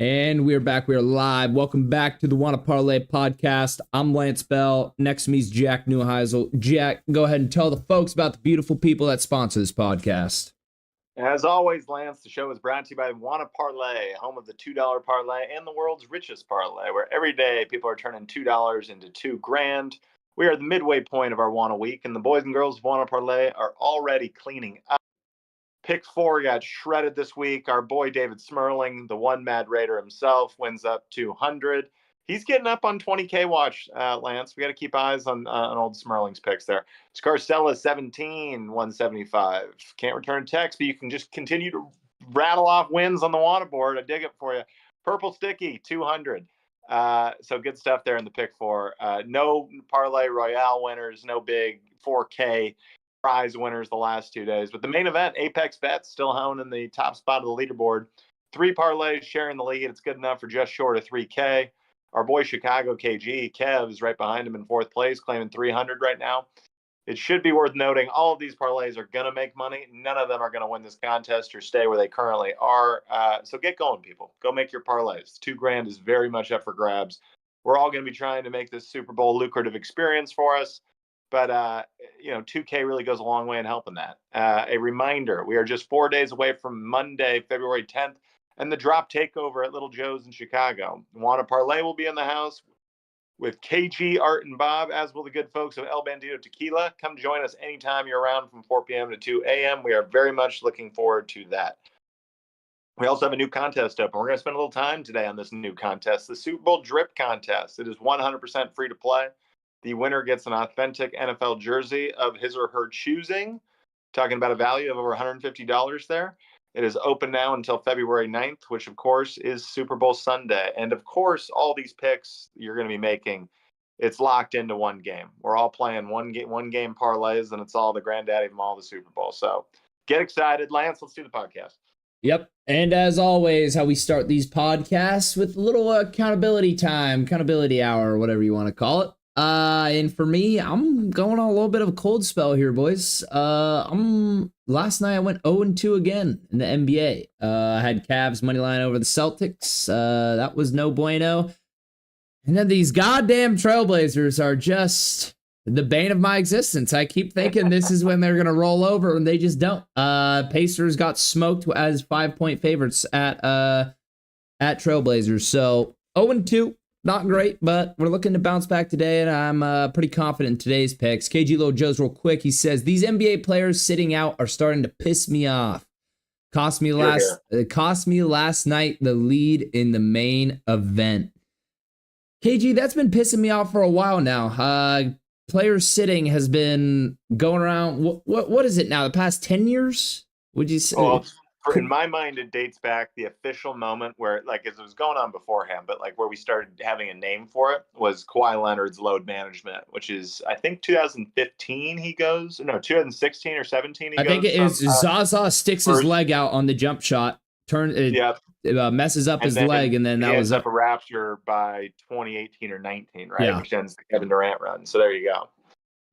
And we are back. We are live. Welcome back to the Wanna Parlay podcast. I'm Lance Bell. Next to me is Jack Neuheisel. Jack, go ahead and tell the folks about the beautiful people that sponsor this podcast. As always, Lance, the show is brought to you by Wanna Parlay, home of the $2 parlay and the world's richest parlay, where every day people are turning $2 into $2,000. We are the midway point of our Wanna week, and the boys and girls of Wanna Parlay are already cleaning up. Pick 4 got shredded this week. Our boy David Smerling, the one Mad Raider himself, wins up 200. He's getting up on 20K watch, Lance. We got to keep eyes on old Smerling's picks there. Scarcella 17, 175. Can't return text, but you can just continue to rattle off wins on the water board. I dig it for you. Purple Sticky 200. So good stuff there in the pick 4. No Parlay Royale winners, no big 4K prize winners the last 2 days. But the main event, Apex Bets, still holding the top spot of the leaderboard. 3 parlays sharing the lead. It's good enough for just short of 3K. Our boy Chicago KG, Kev, is right behind him in 4th place, claiming 300 right now. It should be worth noting all of these parlays are going to make money. None of them are going to win this contest or stay where they currently are. So get going, people. Go make your parlays. $2,000 is very much up for grabs. We're all going to be trying to make this Super Bowl lucrative experience for us. But, 2K really goes a long way in helping that. A reminder, we are just 4 days away from Monday, February 10th, and the drop takeover at Little Joe's in Chicago. Wanna Parlay will be in the house with KG, Art, and Bob, as will the good folks of El Bandito Tequila. Come join us anytime you're around from 4 p.m. to 2 a.m. We are very much looking forward to that. We also have a new contest open. We're going to spend a little time today on this new contest, the Super Bowl Drip Contest. It is 100% free to play. The winner gets an authentic NFL jersey of his or her choosing. Talking about a value of over $150 there. It is open now until February 9th, which, of course, is Super Bowl Sunday. And, of course, all these picks you're going to be making, it's locked into one game. We're all playing one game parlays, and it's all the granddaddy of all the Super Bowl. So get excited. Lance, let's do the podcast. Yep. And as always, how we start these podcasts with a little accountability time, accountability hour, whatever you want to call it. And for me, I'm going on a little bit of a cold spell here, boys. Last night I went 0-2 again in the NBA. I had Cavs money line over the Celtics. That was no bueno. And then these goddamn Trailblazers are just the bane of my existence. I keep thinking this is when they're gonna roll over, and they just don't. Pacers got smoked as 5-point favorites at Trailblazers. So 0-2. Not great, but we're looking to bounce back today, and I'm pretty confident in today's picks. KG Little Joe's real quick. He says, these NBA players sitting out are starting to piss me off. Cost me last night the lead in the main event. KG, that's been pissing me off for a while now. Players sitting has been going around, what is it now, the past 10 years? Would you say? Well, in my mind, it dates back the official moment where, like, it was going on beforehand, but like where we started having a name for it was Kawhi Leonard's load management, which is, I think, 2015 he goes, no, 2016 or 17 he goes. I think it is Zaza sticks his leg out on the jump shot, messes up his leg, and then that was up a Rapture by 2018 or 19, right? Yeah. Which ends the Kevin Durant run. So there you go.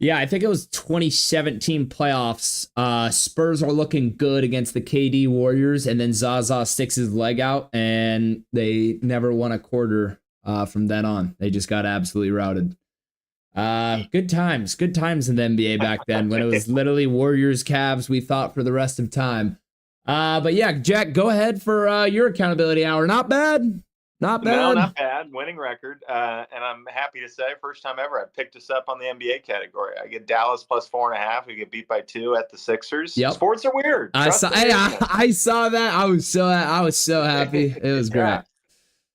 Yeah, I think it was 2017 playoffs. Spurs are looking good against the KD Warriors, and then Zaza sticks his leg out, and they never won a quarter from then on. They just got absolutely routed. Good times in the NBA back then when it was literally Warriors, Cavs, we thought, for the rest of time. But yeah, Jack, go ahead for your accountability hour. Not bad. Not bad. No, not bad. Winning record. And I'm happy to say, first time ever, I picked us up on the NBA category. I get Dallas plus 4.5. We get beat by 2 at the Sixers. Yep. Sports are weird. I saw that. I was so happy. It was great.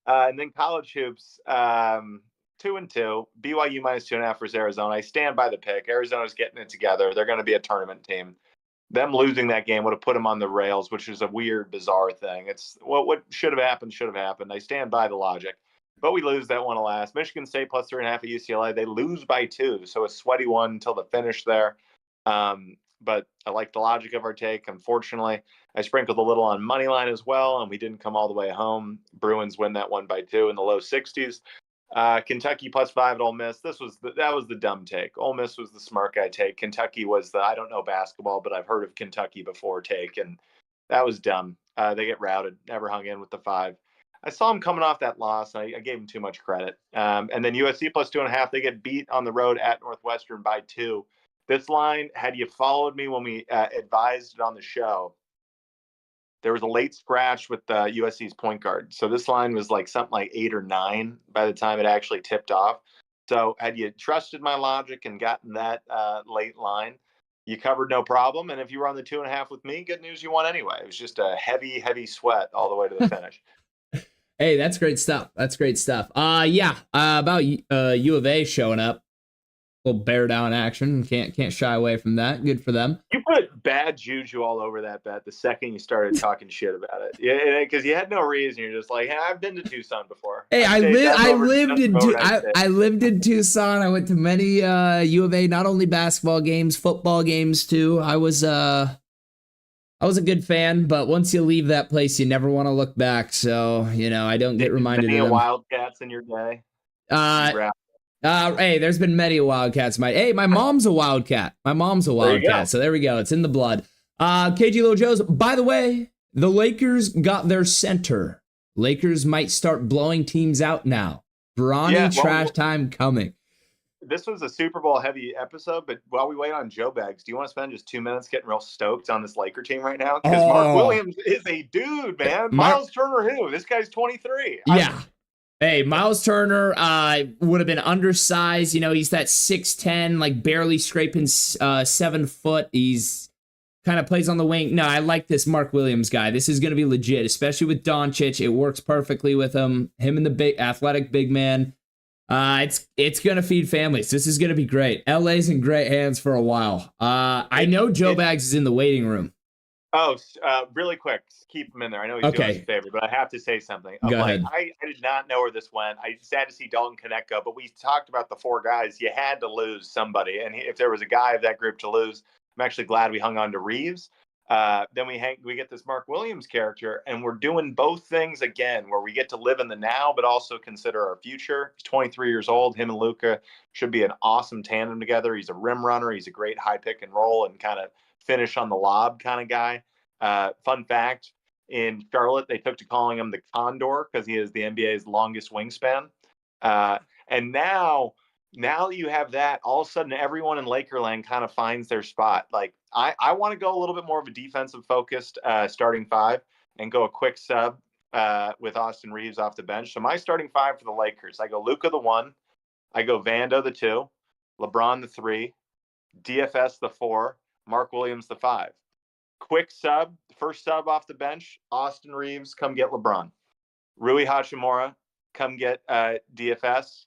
And then college hoops, 2-2. BYU minus 2.5 versus Arizona. I stand by the pick. Arizona's getting it together. They're going to be a tournament team. Them losing that game would have put them on the rails, which is a weird, bizarre thing. It's what should have happened. I stand by the logic. But we lose that one last. Michigan State plus 3.5 at UCLA. They lose by 2, so a sweaty one until the finish there. But I like the logic of our take. Unfortunately, I sprinkled a little on money line as well, and we didn't come all the way home. Bruins win that one by 2 in the low 60s. Kentucky plus 5 at Ole Miss. That was the dumb take. Ole Miss was the smart guy take. Kentucky was the I don't know basketball, but I've heard of Kentucky before take, and that was dumb. They get routed. Never hung in with the 5. I saw him coming off that loss. I gave him too much credit. And then USC plus 2.5. They get beat on the road at Northwestern by 2. This line, had you followed me when we advised it on the show, there was a late scratch with USC's point guard. So this line was like something like 8 or 9 by the time it actually tipped off. So had you trusted my logic and gotten that late line, you covered no problem. And if you were on the 2.5 with me, good news, you won anyway. It was just a heavy, heavy sweat all the way to the finish. Hey, that's great stuff. That's great stuff. About U of A showing up. Little bear down action. Can't shy away from that. Good for them. You put bad juju all over that bet the second you started talking shit about it. Yeah, because you had no reason. You're just like, hey, I've been to Tucson before. Hey, I lived in Tucson. I went to many U of A, not only basketball games, football games too. I was a good fan, but once you leave that place, you never want to look back. So, I don't get reminded of them. Wildcats in your day? Hey, there's been many Wildcats. My mom's a Wildcat. So there we go. It's in the blood. KG Little Joe's. By the way, the Lakers got their center. Lakers might start blowing teams out now. Bronny trash time coming. This was a Super Bowl heavy episode, but while we wait on Joe Bags, do you want to spend just 2 minutes getting real stoked on this Laker team right now? Because Mark Williams is a dude, man. Miles Turner, who? This guy's 23. Yeah. Hey, Miles Turner would have been undersized. He's that 6'10", like barely scraping 7 foot. He's kind of plays on the wing. No, I like this Mark Williams guy. This is going to be legit, especially with Doncic. It works perfectly with him and the big athletic big man. It's going to feed families. This is going to be great. LA's in great hands for a while. I know Joe Bags is in the waiting room. Oh, really quick. Keep him in there. I know he's doing us a favor, but I have to say something. Go ahead. I did not know where this went. I sad to see Dalton Connect go, but we talked about the 4 guys. You had to lose somebody. And if there was a guy of that group to lose, I'm actually glad we hung on to Reeves. Then we get this Mark Williams character, and we're doing both things again, where we get to live in the now, but also consider our future. He's 23 years old. Him and Luka should be an awesome tandem together. He's a rim runner. He's a great high pick and roll and kind of finish on the lob kind of guy. Fun fact, in Charlotte, they took to calling him the Condor because he is the NBA's longest wingspan. And now you have that, all of a sudden everyone in Lakerland kind of finds their spot. Like I want to go a little bit more of a defensive focused starting 5 and go a quick sub with Austin Reeves off the bench. So my starting 5 for the Lakers, I go Luka the 1, I go Vando the 2, LeBron the 3, DFS the 4, Mark Williams the 5. Quick sub, first sub off the bench, Austin Reeves, come get LeBron. Rui Hachimura, come get DFS.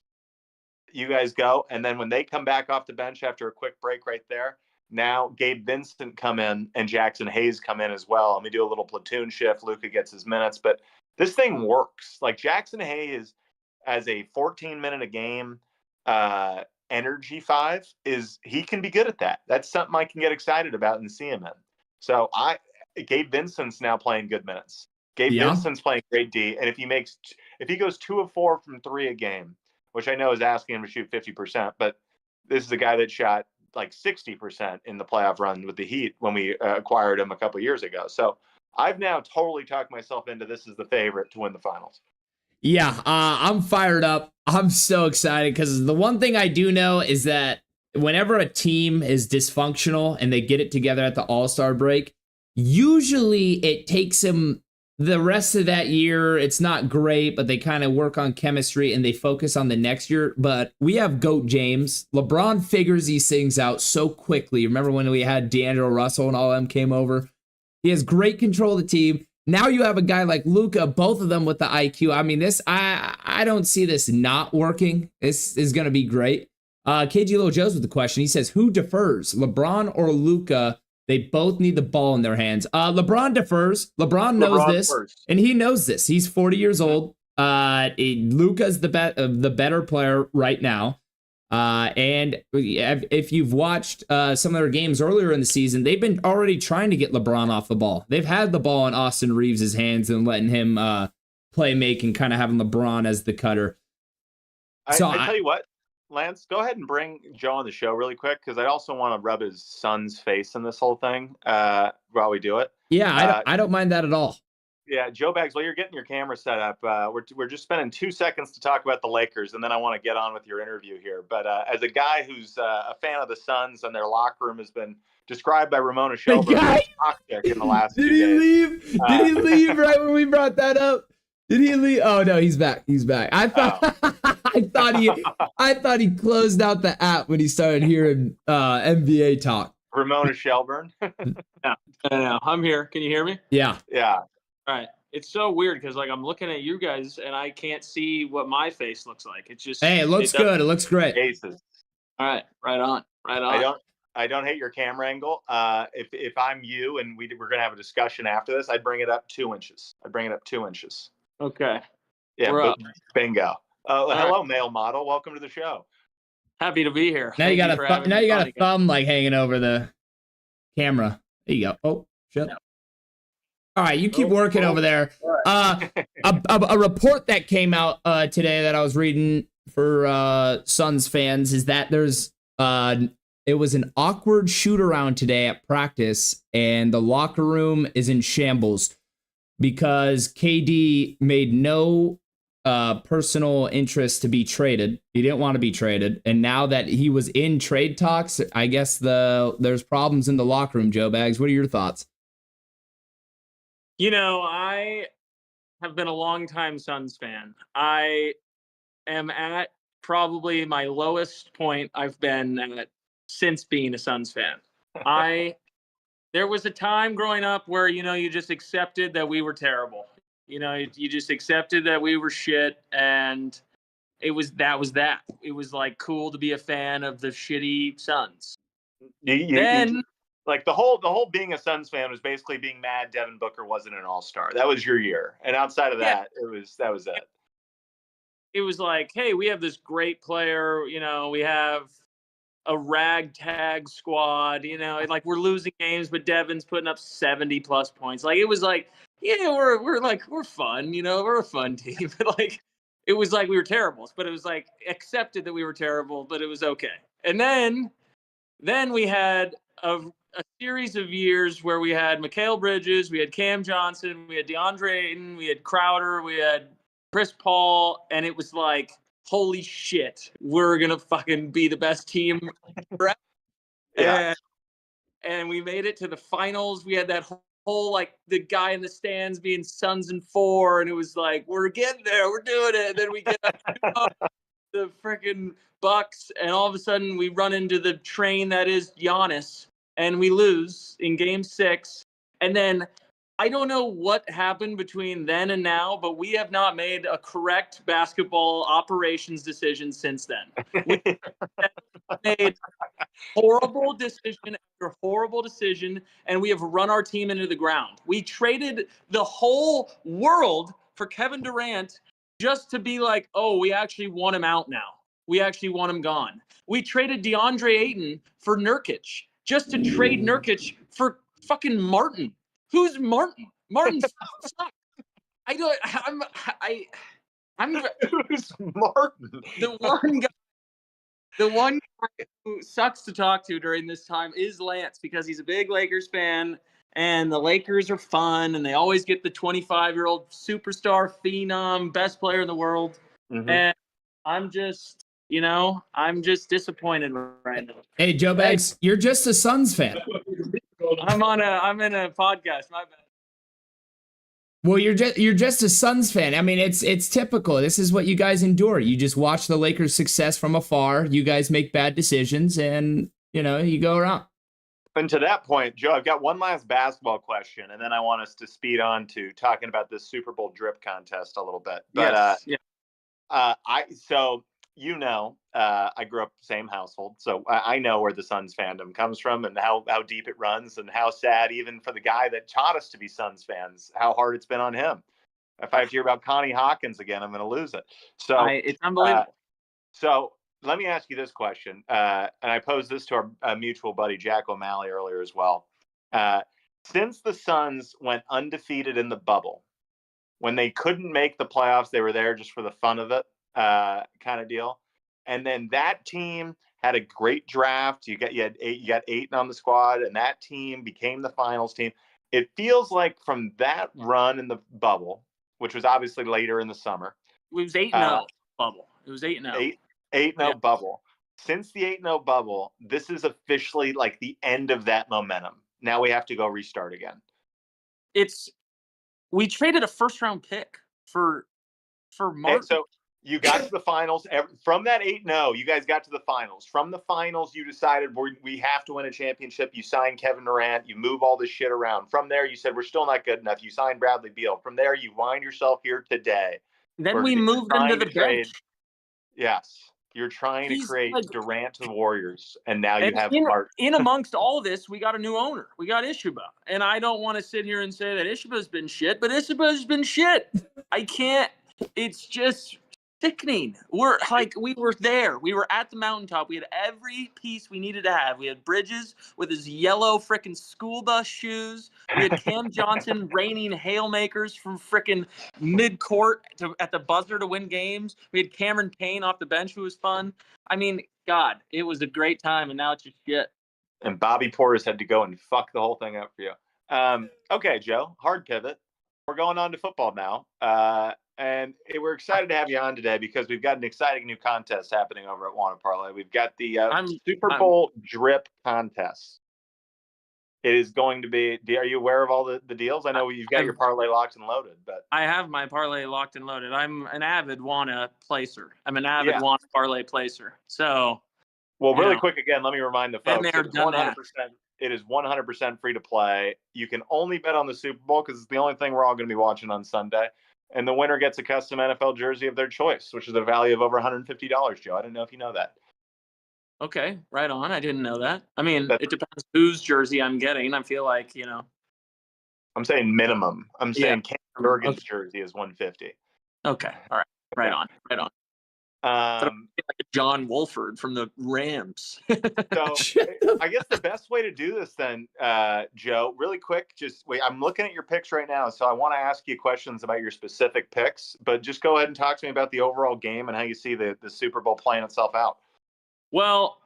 You guys go. And then when they come back off the bench after a quick break right there, now Gabe Vincent come in and Jackson Hayes come in as well. And we do a little platoon shift. Luka gets his minutes. But this thing works. Like Jackson Hayes as a 14-minute a game energy 5 he can be good at that. That's something I can get excited about and see him in. So Gabe Vincent's now playing good minutes. Vincent's playing great D, and if he goes 2 of 4 from 3 a game, which I know is asking him to shoot 50%, but this is a guy that shot like 60% in the playoff run with the Heat when we acquired him a couple years ago. So I've now totally talked myself into this as the favorite to win the finals. Yeah, I'm fired up. I'm so excited because the one thing I do know is that whenever a team is dysfunctional and they get it together at the All-Star break, usually it takes them the rest of that year. It's not great, but they kind of work on chemistry and they focus on the next year. But we have GOAT James. LeBron figures these things out so quickly. Remember when we had D'Angelo Russell and all of them came over? He has great control of the team. Now you have a guy like Luka, both of them with the IQ. I mean, I don't see this not working. This is going to be great. KG Little Joe's with the question. He says, who defers, LeBron or Luka? They both need the ball in their hands. LeBron defers. LeBron knows this, and he knows this. He's 40 years old. Luka's the better player right now. And if you've watched some of their games earlier in the season, they've been already trying to get LeBron off the ball. They've had the ball in Austin Reeves' hands and letting him play make and kind of having LeBron as the cutter. I tell you what. Lance, go ahead and bring Joe on the show really quick because I also want to rub his son's face in this whole thing while we do it. Yeah, I don't mind that at all. Yeah, Joe Bags, while you're getting your camera set up, we're just spending 2 seconds to talk about the Lakers, and then I want to get on with your interview here. But as a guy who's a fan of the Suns, and their locker room has been described by Ramona The Shelburne guy, as toxic in the last did 2 he days. leave? Did he leave right when we brought that up? Did he leave? Oh no, he's back. He's back. I thought I thought he closed out the app when he started hearing NBA talk. Ramona Shelburne. No, I'm here. Can you hear me? Yeah. Yeah. All right. It's so weird because like I'm looking at you guys and I can't see what my face looks like. It's just Hey, it looks good. It looks great. Aces. All right, right on. I don't hate your camera angle. If I'm you and we're gonna have a discussion after this, I'd bring it up 2 inches. Okay. Yeah, We're up. Bingo. Hello, right. Male model. Welcome to the show. Happy to be here. Now you Thank got for having me on a again. thumb like hanging over the camera. There you go. Oh, shit. All right, you keep working over there. A report that came out today that I was reading for Suns fans is that there's it was an awkward shoot around today at practice, and the locker room is in shambles because KD made no personal interest to be traded. He didn't want to be traded, and now that he was in trade talks, I guess there's problems in the locker room. Joe Bags, what are your thoughts? You know, I have been a longtime Suns fan. I am at probably my lowest point I've been at since being a Suns fan. There was a time growing up where, you know, you just accepted that we were terrible. You know, you just accepted that we were shit, and that was that. It was like cool to be a fan of the shitty Suns. Like the whole being a Suns fan was basically being mad Devin Booker wasn't an all-star. That was your year. And outside of that, that was it. It was like, hey, we have this great player, you know, we have a ragtag squad, you know, like we're losing games, but Devin's putting up 70 plus points. Like it was like, yeah, we're fun, you know, we're a fun team. But like it was like we were terrible, but it was like accepted that we were terrible, but it was okay. And then we had a series of years where we had Mikal Bridges, we had Cam Johnson, we had DeAndre Ayton, we had Crowder, we had Chris Paul, and it was like, holy shit, we're gonna fucking be the best team ever. Yeah. And we made it to the finals. We had that whole like the guy in the stands being Suns in 4, and it was like, we're getting there, we're doing it. And then we get the freaking Bucks, and all of a sudden we run into the train that is Giannis, and we lose in game 6. And then I don't know what happened between then and now, but we have not made a correct basketball operations decision since then. We made horrible decision after horrible decision, and we have run our team into the ground. We traded the whole world for Kevin Durant just to be like, oh, we actually want him out now. We actually want him gone. We traded DeAndre Ayton for Nurkic just to trade Nurkic for fucking Martin. Who's Martin? Martin sucks. I'm Who's Martin? The one guy who sucks to talk to during this time is Lantz, because he's a big Lakers fan, and the Lakers are fun, and they always get the 25-year-old superstar phenom, best player in the world. Mm-hmm. And I'm just disappointed right now. Hey, Joe Bags, you're just a Suns fan. I'm in a podcast. My bad. Well, you're just a Suns fan. I mean, it's typical. This is what you guys endure. You just watch the Lakers' success from afar. You guys make bad decisions, and you go around. And to that point, Joe, I've got one last basketball question, and then I want us to speed on to talking about this Super Bowl drip contest a little bit. But I grew up same household, so I know where the Suns fandom comes from and how deep it runs, and how sad, even for the guy that taught us to be Suns fans, how hard it's been on him. If I have to hear about Connie Hawkins again, I'm going to lose it. So it's unbelievable. So let me ask you this question, and I posed this to our mutual buddy Jack O'Malley earlier as well. Since the Suns went undefeated in the bubble, when they couldn't make the playoffs, they were there just for the fun of it, kind of deal. And then that team had a great draft. You got Ayton on the squad, and that team became the finals team. It feels like from that run in the bubble, which was obviously later in the summer. It was 8-0 bubble. It was 8-0. 8-0 bubble. Since the 8-0 bubble, this is officially like the end of that momentum. Now we have to go restart again. We traded a first-round pick for Martin. So you got to the finals. From that 8-0, you guys got to the finals. From the finals, you decided we have to win a championship. You signed Kevin Durant. You move all this shit around. From there, you said, we're still not good enough. You signed Bradley Beal. From there, you wind yourself here today. Then we moved him to the bench. Yes. You're trying to create Durant to the Warriors, and now you have Martin. In amongst all this, we got a new owner. We got Ishiba. And I don't want to sit here and say that Ishiba's been shit, but Ishiba's been shit. I can't. It's just sickening. We were there. We were at the mountaintop. We had every piece we needed to have. We had Bridges with his yellow frickin' school bus shoes. We had Cam Johnson raining haymakers from frickin' mid-court at the buzzer to win games. We had Cameron Payne off the bench, who was fun. I mean, God, it was a great time, and now it's just shit. And Bobby Portis had to go and fuck the whole thing up for you. Okay, Joe, hard pivot. We're going on to football now. And we're excited to have you on today because we've got an exciting new contest happening over at Wanna Parlay. We've got the Super Bowl drip contest. It is going to be. Are you aware of all the deals? I know you've got your parlay locked and loaded, but I have my parlay locked and loaded. I'm an avid Wanna placer. I'm an avid Wanna Parlay placer. So, well, really quick again, let me remind the folks. It is 100% free to play. You can only bet on the Super Bowl because it's the only thing we're all going to be watching on Sunday. And the winner gets a custom NFL jersey of their choice, which is a value of over $150, Joe. I didn't know if you know that. Okay, right on. I didn't know that. I mean, it depends whose jersey I'm getting. I feel like, I'm saying minimum. I'm saying Cam Bergen's jersey is $150. Okay, all right. Right on. Like John Wolford from the Rams. So I guess the best way to do this then, Joe, really quick, I'm looking at your picks right now. So I want to ask you questions about your specific picks, but just go ahead and talk to me about the overall game and how you see the Super Bowl playing itself out. Well,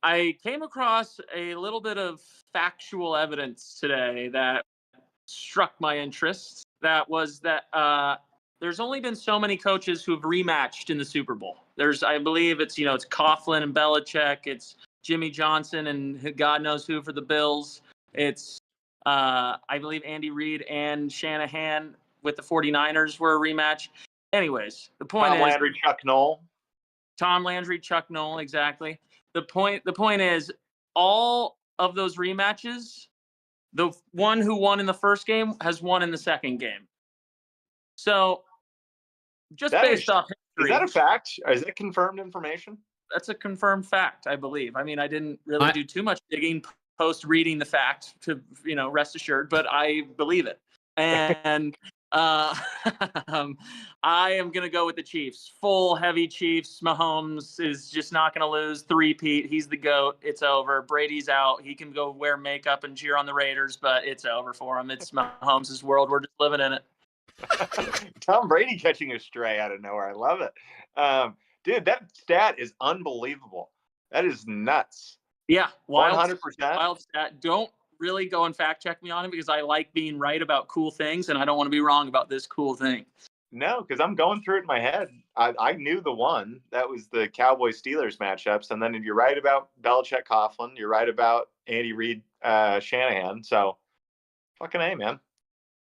I came across a little bit of factual evidence today that struck my interest. That was that there's only been so many coaches who have rematched in the Super Bowl. I believe it's Coughlin and Belichick. It's Jimmy Johnson and God knows who for the Bills. It's, I believe, Andy Reid and Shanahan with the 49ers were a rematch. Anyways, the point is... Tom Landry, Chuck Noll, exactly. The point is, all of those rematches, the one who won in the first game has won in the second game. So... based off history. Is that a fact? Is that confirmed information? That's a confirmed fact, I believe. I mean, I didn't really do too much digging post reading the fact to, rest assured, but I believe it. And I am going to go with the Chiefs. Full heavy Chiefs. Mahomes is just not going to lose. Three-peat. He's the GOAT. It's over. Brady's out. He can go wear makeup and cheer on the Raiders, but it's over for him. It's Mahomes' world. We're just living in it. Tom Brady catching a stray out of nowhere. I love it. Dude, that stat is unbelievable. That is nuts. Yeah. 100%. Wild stat. Don't really go and fact check me on it because I like being right about cool things and I don't want to be wrong about this cool thing. No, because I'm going through it in my head. I knew the one. That was the Cowboys-Steelers matchups. And then you're right about Belichick Coughlin. You're right about Andy Reid Shanahan. So, fucking A, man.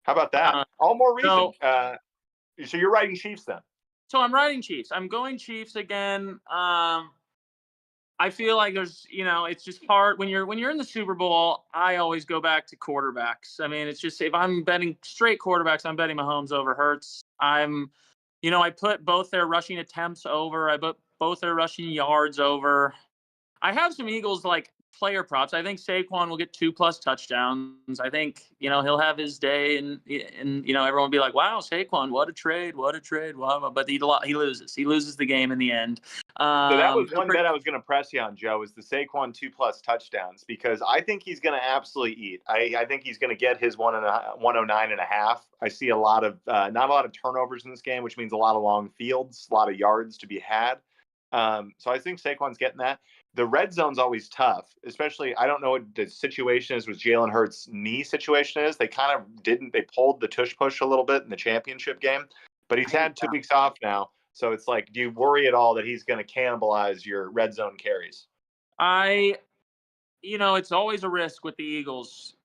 How about that? All more reason. So you're riding Chiefs then? So I'm riding Chiefs. I'm going Chiefs again. I feel like there's, it's just hard when you're in the Super Bowl. I always go back to quarterbacks. I mean, it's just if I'm betting straight quarterbacks, I'm betting Mahomes over Hurts. I put both their rushing attempts over. I put both their rushing yards over. I have some Eagles player props. I think Saquon will get 2+ touchdowns. I think, he'll have his day and everyone will be like, wow, Saquon, what a trade. Wow. But he loses. He loses the game in the end. So that was one bet I was going to press you on, Joe, is the Saquon 2+ touchdowns, because I think he's going to absolutely eat. I think he's going to get his 109.5. I see a lot of, not a lot of turnovers in this game, which means a lot of long fields, a lot of yards to be had. So I think Saquon's getting that. The red zone's always tough, especially I don't know what the situation is with Jalen Hurts' knee situation is. They kind of they pulled the tush push a little bit in the championship game, but he's had 2 weeks off now. So it's like, do you worry at all that he's going to cannibalize your red zone carries? It's always a risk with the Eagles,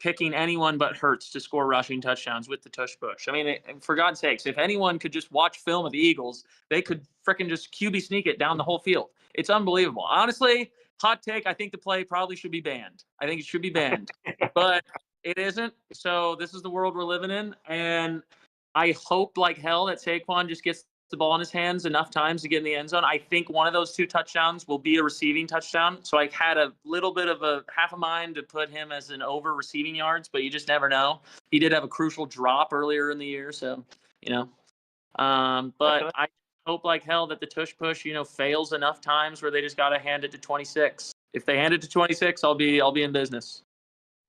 picking anyone but Hurts to score rushing touchdowns with the tush push. I mean, for God's sakes, if anyone could just watch film of the Eagles, they could fricking just QB sneak it down the whole field. It's unbelievable. Honestly, hot take, I think the play probably should be banned. I think it should be banned, but it isn't. So this is the world we're living in. And I hope like hell that Saquon just gets the ball in his hands enough times to get in the end zone. I think one of those 2 touchdowns will be a receiving touchdown. So I had a little bit of a half a mind to put him as an over receiving yards, but you just never know. He did have a crucial drop earlier in the year. So, but I hope like hell that the tush push, fails enough times where they just got to hand it to 26. If they hand it to 26, I'll be in business.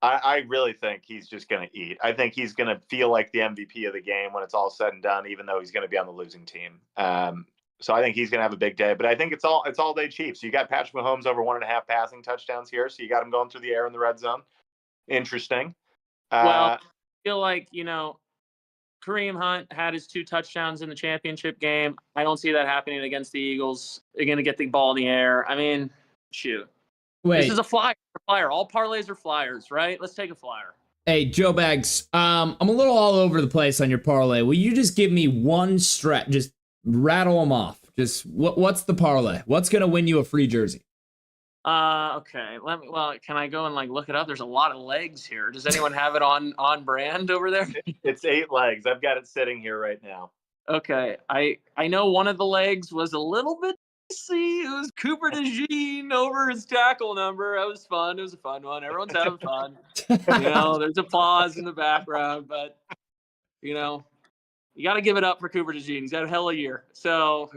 I really think he's just going to eat. I think he's going to feel like the MVP of the game when it's all said and done, even though he's going to be on the losing team. So I think he's going to have a big day. But I think it's all day Chiefs. You got Patrick Mahomes over 1.5 passing touchdowns here, so you got him going through the air in the red zone. Interesting. I feel like Kareem Hunt had his 2 touchdowns in the championship game. I don't see that happening against the Eagles. They're going to get the ball in the air. I mean, shoot. Wait. This is a flyer. All parlays are flyers, right? Let's take a flyer. Hey, Joe Bags, I'm a little all over the place on your parlay. Will you just give me one strat? Just rattle them off. Just what's the parlay? What's going to win you a free jersey? Okay. Can I go and look it up? There's a lot of legs here. Does anyone have it on brand over there? It's 8 legs. I've got it sitting here right now. Okay. I know one of the legs was a little bit dicey. It was Cooper DeJean over his tackle number. That was fun. It was a fun one. Everyone's having fun. There's applause in the background, but you got to give it up for Cooper DeJean. He's had a hell of a year. So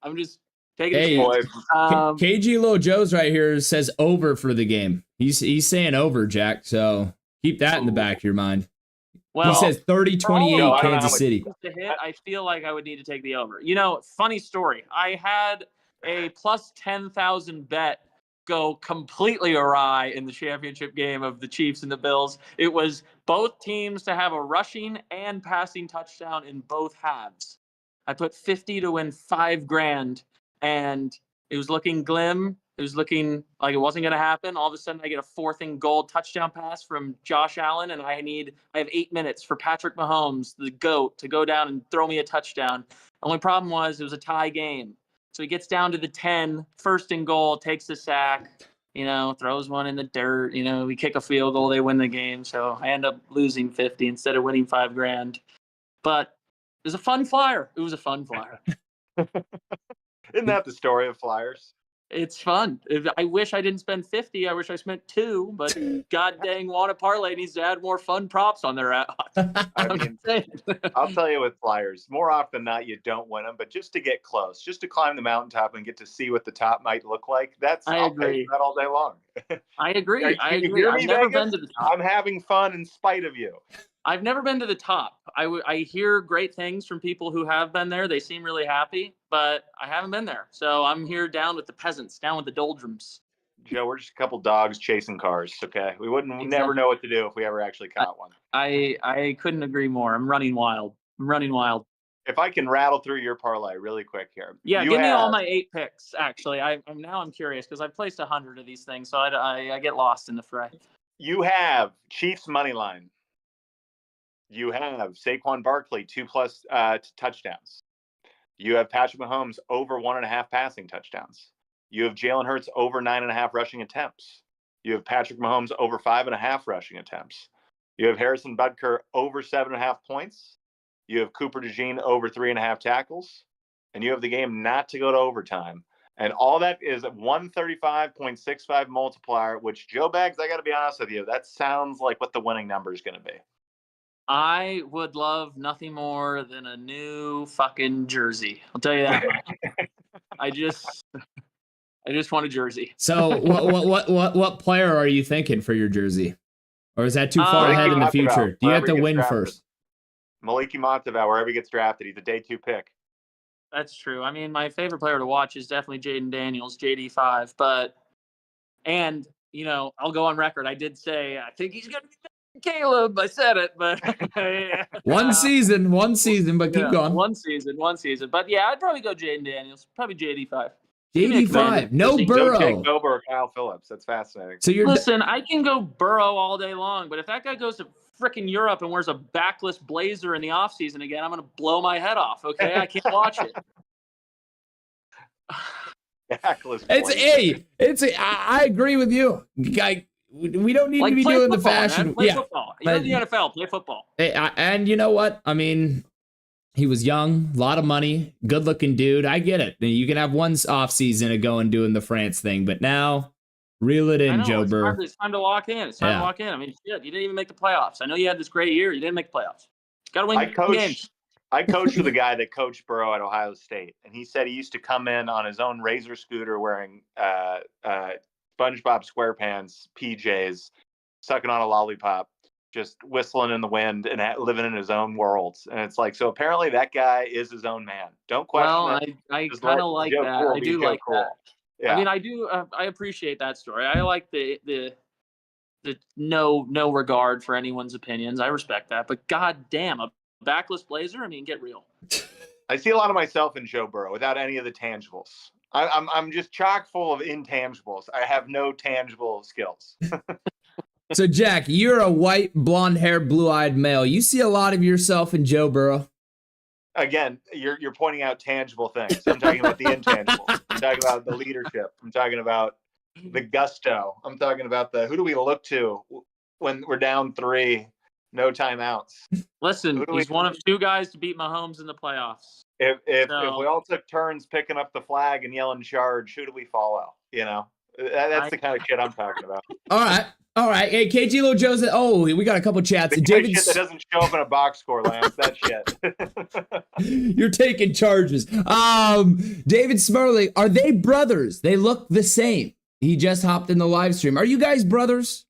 I'm just taking it. KG Lil Joe's right here says over for the game. He's saying over, Jack. So keep that in the back of your mind. Well, he says 30-28 Kansas City. To hit, I feel like I would need to take the over. Funny story. I had a plus 10,000 bet go completely awry in the championship game of the Chiefs and the Bills. It was both teams to have a rushing and passing touchdown in both halves. I put 50 to win $5,000, and it was looking glim. It was looking like it wasn't going to happen. All of a sudden, I get a 4th and goal touchdown pass from Josh Allen, and I have 8 minutes for Patrick Mahomes, the GOAT, to go down and throw me a touchdown. The only problem was it was a tie game. So he gets down to the 10, 1st and goal, takes the sack, throws one in the dirt. We kick a field goal, they win the game. So I end up losing 50 instead of winning $5,000. But it was a fun flyer. It was a fun flyer. Isn't that the story of flyers? It's fun. I wish I didn't spend 50. I wish I spent 2, but god dang, Wanna Parlay needs to add more fun props on their I'll tell you with flyers, more often than not, you don't win them, but just to get close, just to climb the mountaintop and get to see what the top might look like, I'll pay for that all day long. I agree. I've never been to the top. I'm having fun in spite of you. I've never been to the top. I hear great things from people who have been there. They seem really happy, but I haven't been there. So I'm here down with the peasants, down with the doldrums. Joe, we're just a couple dogs chasing cars, okay? We wouldn't never know what to do if we ever actually caught one. I couldn't agree more. I'm running wild. If I can rattle through your parlay really quick here. Yeah, give me all my 8 picks, actually. I'm curious because I've placed 100 of these things, so I get lost in the fray. You have Chiefs money line. You have Saquon Barkley 2+ touchdowns. You have Patrick Mahomes over 1.5 passing touchdowns. You have Jalen Hurts over 9.5 rushing attempts. You have Patrick Mahomes over 5.5 rushing attempts. You have Harrison Butker over 7.5 points. You have Cooper DeJean over 3.5 tackles. And you have the game not to go to overtime. And all that is a 135.65 multiplier, which, Joe Bags, I got to be honest with you, that sounds like what the winning number is going to be. I would love nothing more than a new fucking jersey. I'll tell you that much. I just want a jersey. So what player are you thinking for your jersey? Or is that too far ahead in the future? Do you have to win first? Maliki Monteval, wherever he gets drafted, he's a day 2 pick. That's true. I mean, my favorite player to watch is definitely Jaden Daniels, JD5. But I'll go on record. I did say I think he's gonna be Caleb. I said it, but One season, but keep going. One season. But yeah, I'd probably go Jaden Daniels, probably JD5. JD5, no Burrow. Jake Bobo or Kyle Phillips. That's fascinating. So listen. I can go Burrow all day long, but if that guy goes to freaking Europe and wears a backless blazer in the offseason again, I'm gonna blow my head off. Okay, I can't watch it. Backless. I agree with you. We don't need to be doing the fashion. Man. Play football. You're in the NFL. Play football. And you know what? I mean, he was young, a lot of money, good-looking dude. I get it. You can have one off season of going doing the France thing, but now reel it in, Joe Burrow. It's time to lock in. It's time to lock in. I mean, shit, you didn't even make the playoffs. I know you had this great year. You didn't make the playoffs. Got to win games. I coached with a guy that coached Burrow at Ohio State, and he said he used to come in on his own Razor scooter wearing SpongeBob SquarePants PJs, sucking on a lollipop, just whistling in the wind and living in his own worlds. And it's like, so apparently that guy is his own man. Don't question it. I kind of like that. I do like that. Yeah. I mean, I do. I appreciate that story. I like the no regard for anyone's opinions. I respect that. But goddamn, a backless blazer. I mean, get real. I see a lot of myself in Joe Burrow without any of the tangibles. I'm just chock full of intangibles. I have no tangible skills. So, Jack, you're a white, blonde-haired, blue-eyed male. You see a lot of yourself in Joe Burrow. Again, you're pointing out tangible things. I'm talking about the intangibles. I'm talking about the leadership. I'm talking about the gusto. I'm talking about who do we look to when we're down 3, no timeouts. Listen, he's one of 2 guys to beat Mahomes in the playoffs. If we all took turns picking up the flag and yelling charge, who do we follow? That's the kind of shit I'm talking about. All right. Hey, KG Lil Joseph. Oh, we got a couple chats. The David shit that doesn't show up in a box score, Lance. That shit. You're taking charges. David Smurley, are they brothers? They look the same. He just hopped in the live stream. Are you guys brothers?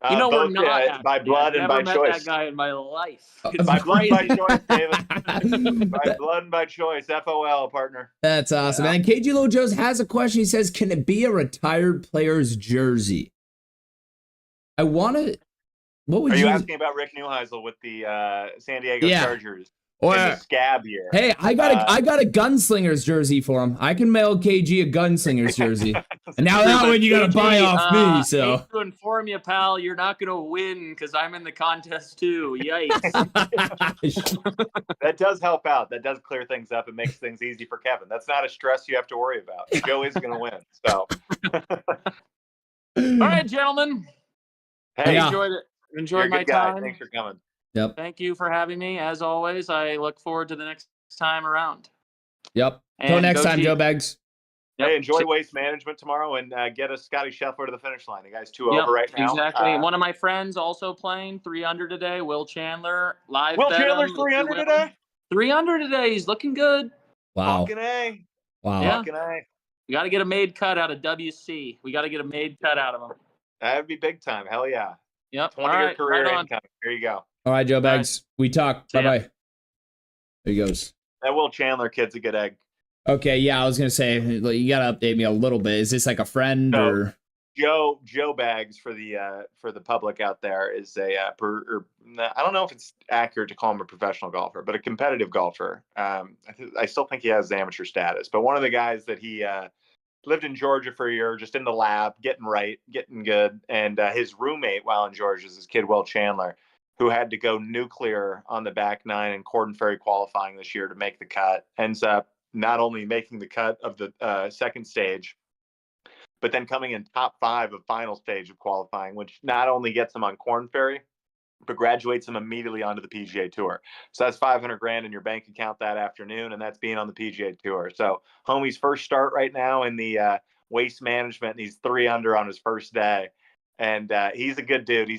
Both, we're not. By blood and by choice. I've never met that guy in my life. By blood and by choice, David. By blood and by choice. FOL, partner. That's awesome. Yeah. And KG Lil Joseph has a question. He says, can it be a retired player's jersey? I want to. What would you asking about Rick Neuheisel with the San Diego Chargers? Or in the scab year. Hey, I got a gunslinger's jersey for him. I can mail KG a gunslinger's jersey. And now that one you got to buy off me. So hate to inform you, pal, you're not going to win because I'm in the contest too. Yikes! That does help out. That does clear things up. It makes things easy for Kevin. That's not a stress you have to worry about. Joe is going to win. So, all right, gentlemen. Hey, enjoyed my time. Thanks for coming. Yep. Thank you for having me. As always, I look forward to the next time around. Yep. Until next time, Joe Bags. Yep. Hey, enjoy Waste Management tomorrow and get a Scotty Scheffler to the finish line. You guys 2 over right now. Exactly. One of my friends also playing 300 today. Will Chandler live. Will Chandler's 300 today. 300 today. He's looking good. Wow. Fucking A. Wow. Yeah. Fucking A. We got to get a made cut out of WC. We got to get a made cut out of him. That'd be big time. Hell yeah. Yep. 20-year career income. Here you go. All right, Joe Bags. We talk. Bye-bye. There he goes. That Will Chandler kid's a good egg. Okay, yeah, I was going to say, you got to update me a little bit. Is this like a friend or? Joe Bags for the public out there is I don't know if it's accurate to call him a professional golfer, but a competitive golfer. I still think he has amateur status, but one of the guys that he lived in Georgia for a year, just in the lab, getting good. And his roommate while in Georgia is this kid, Will Chandler, who had to go nuclear on the back 9 in Corden Ferry qualifying this year to make the cut. Ends up not only making the cut of the second stage, but then coming in top 5 of final stage of qualifying, which not only gets him on Corden Ferry, but graduates him immediately onto the PGA Tour. So that's $500,000 in your bank account that afternoon, and that's being on the PGA Tour. So homie's first start right now in the Waste Management, and he's 3 under on his first day. And he's a good dude.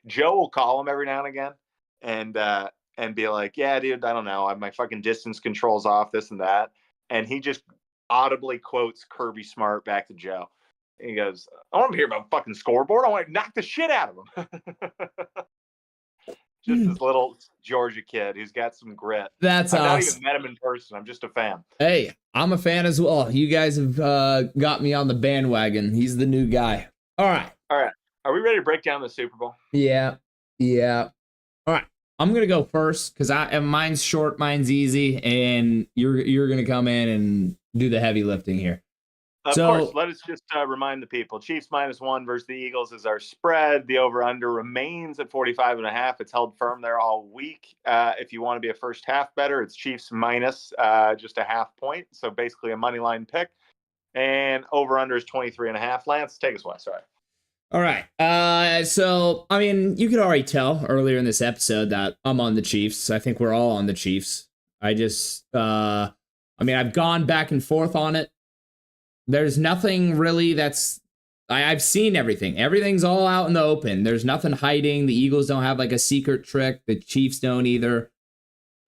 Joe will call him every now and again and be like, yeah, dude, I don't know. My fucking distance control's off, this and that. And he just audibly quotes Kirby Smart back to Joe. And he goes, I don't want to hear about fucking scoreboard. I want to knock the shit out of him. Just this little Georgia kid who's got some grit. That's I've not awesome. even met him in person. I'm just a fan. Hey, I'm a fan as well. You guys have got me on the bandwagon. He's the new guy. All right. All right. Are we ready to break down the Super Bowl? Yeah. All right. I'm gonna go first because mine's short, mine's easy, and you're gonna come in and do the heavy lifting here. Of course, let us just remind the people. Chiefs -1 versus the Eagles is our spread. The over-under remains at 45.5. It's held firm there all week. If you want to be a first half better, it's Chiefs minus just a half point. So basically a money line pick. And over-under is 23.5. Lance, take us away. Sorry. All right. So, I mean, you could already tell earlier in this episode that I'm on the Chiefs. I think we're all on the Chiefs. I just, I've gone back and forth on it. There's nothing really I've seen everything. Everything's all out in the open. There's nothing hiding. The Eagles don't have like a secret trick. The Chiefs don't either.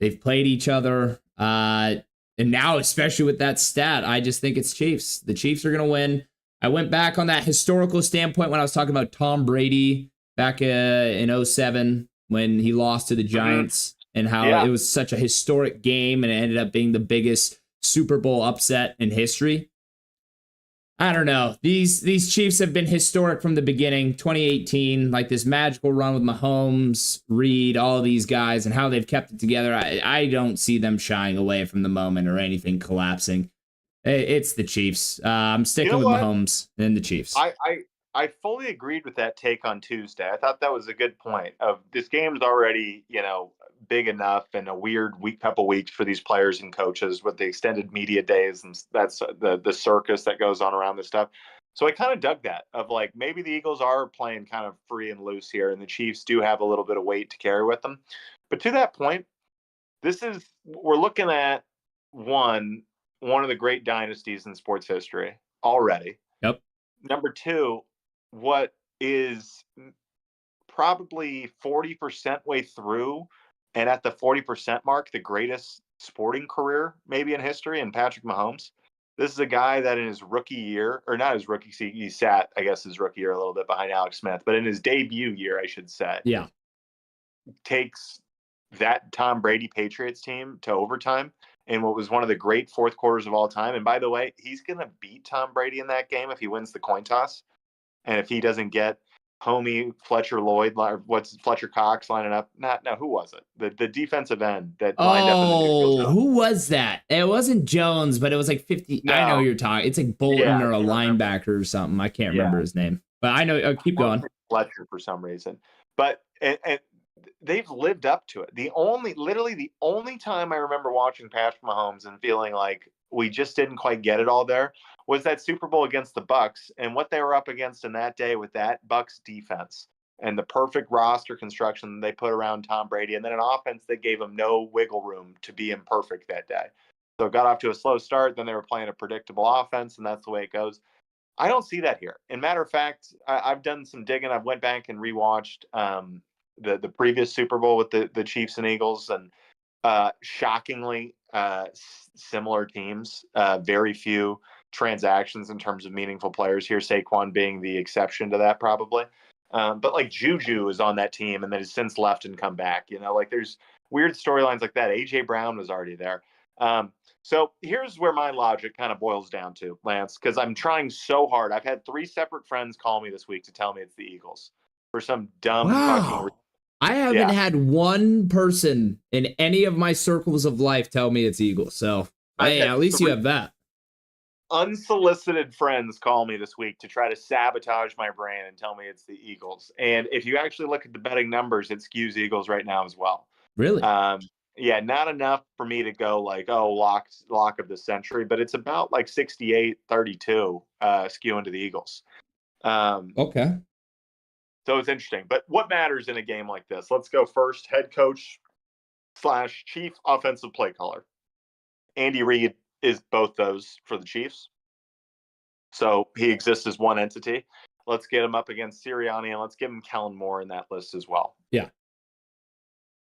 They've played each other. And now, especially with that stat, I just think it's Chiefs. The Chiefs are going to win. I went back on that historical standpoint when I was talking about Tom Brady back in 2007 when he lost to the Giants and how it was such a historic game and it ended up being the biggest Super Bowl upset in history. I don't know. These Chiefs have been historic from the beginning. 2018, like this magical run with Mahomes, Reed, all of these guys, and how they've kept it together. I don't see them shying away from the moment or anything collapsing. It's the Chiefs. I'm sticking with Mahomes and the Chiefs. I fully agreed with that take on Tuesday. I thought that was a good point. Of this game's already, big enough and a weird couple weeks for these players and coaches with the extended media days, and that's the circus that goes on around this stuff. So I kind of dug that of like maybe the Eagles are playing kind of free and loose here, and the Chiefs do have a little bit of weight to carry with them. But to that point, we're looking at one of the great dynasties in sports history already. Yep. Number two, what is probably 40% way through and at the 40% mark, the greatest sporting career maybe in history, and Patrick Mahomes. This is a guy that in his rookie year, or not his rookie, he sat, I guess, his rookie year a little bit behind Alex Smith, but in his debut year, I should say, takes that Tom Brady Patriots team to overtime in what was one of the great fourth quarters of all time. And by the way, he's going to beat Tom Brady in that game if he wins the coin toss. And if he doesn't get homie Fletcher Lloyd, what's Fletcher Cox lining up? No, who was it? The defensive end that lined up in the neutral zone. Who was that? It wasn't Jones, but it was like 50. No. I know who you're talking. It's like Bolton or a linebacker or something. I can't remember his name. But I know. Keep going. Fletcher for some reason. But and they've lived up to it. Literally the only time I remember watching Patrick Mahomes and feeling like we just didn't quite get it all there was that Super Bowl against the Bucs and what they were up against in that day with that Bucs defense and the perfect roster construction they put around Tom Brady, and then an offense that gave him no wiggle room to be imperfect that day. So it got off to a slow start. Then they were playing a predictable offense, and that's the way it goes. I don't see that here. And matter of fact, I've done some digging. I've went back and rewatched the previous Super Bowl with the Chiefs and Eagles, and shockingly similar teams. Very few transactions in terms of meaningful players here, Saquon being the exception to that probably. But like Juju is on that team and then has since left and come back. Like there's weird storylines like that. AJ Brown was already there. So here's where my logic kind of boils down to, Lance, because I'm trying so hard. I've had 3 separate friends call me this week to tell me it's the Eagles for some dumb fucking reason. I haven't had one person in any of my circles of life tell me it's Eagles. So hey, at least you have that. Unsolicited friends call me this week to try to sabotage my brain and tell me it's the Eagles. And if you actually look at the betting numbers, it skews Eagles right now as well. Really? Yeah, not enough for me to go like, oh, lock of the century, but it's about like 68-32 skewing to the Eagles. Okay. So it's interesting. But what matters in a game like this? Let's go first. Head coach / chief offensive play caller. Andy Reid is both those for the Chiefs. So he exists as one entity. Let's get him up against Sirianni, and let's give him Kellen Moore in that list as well. Yeah.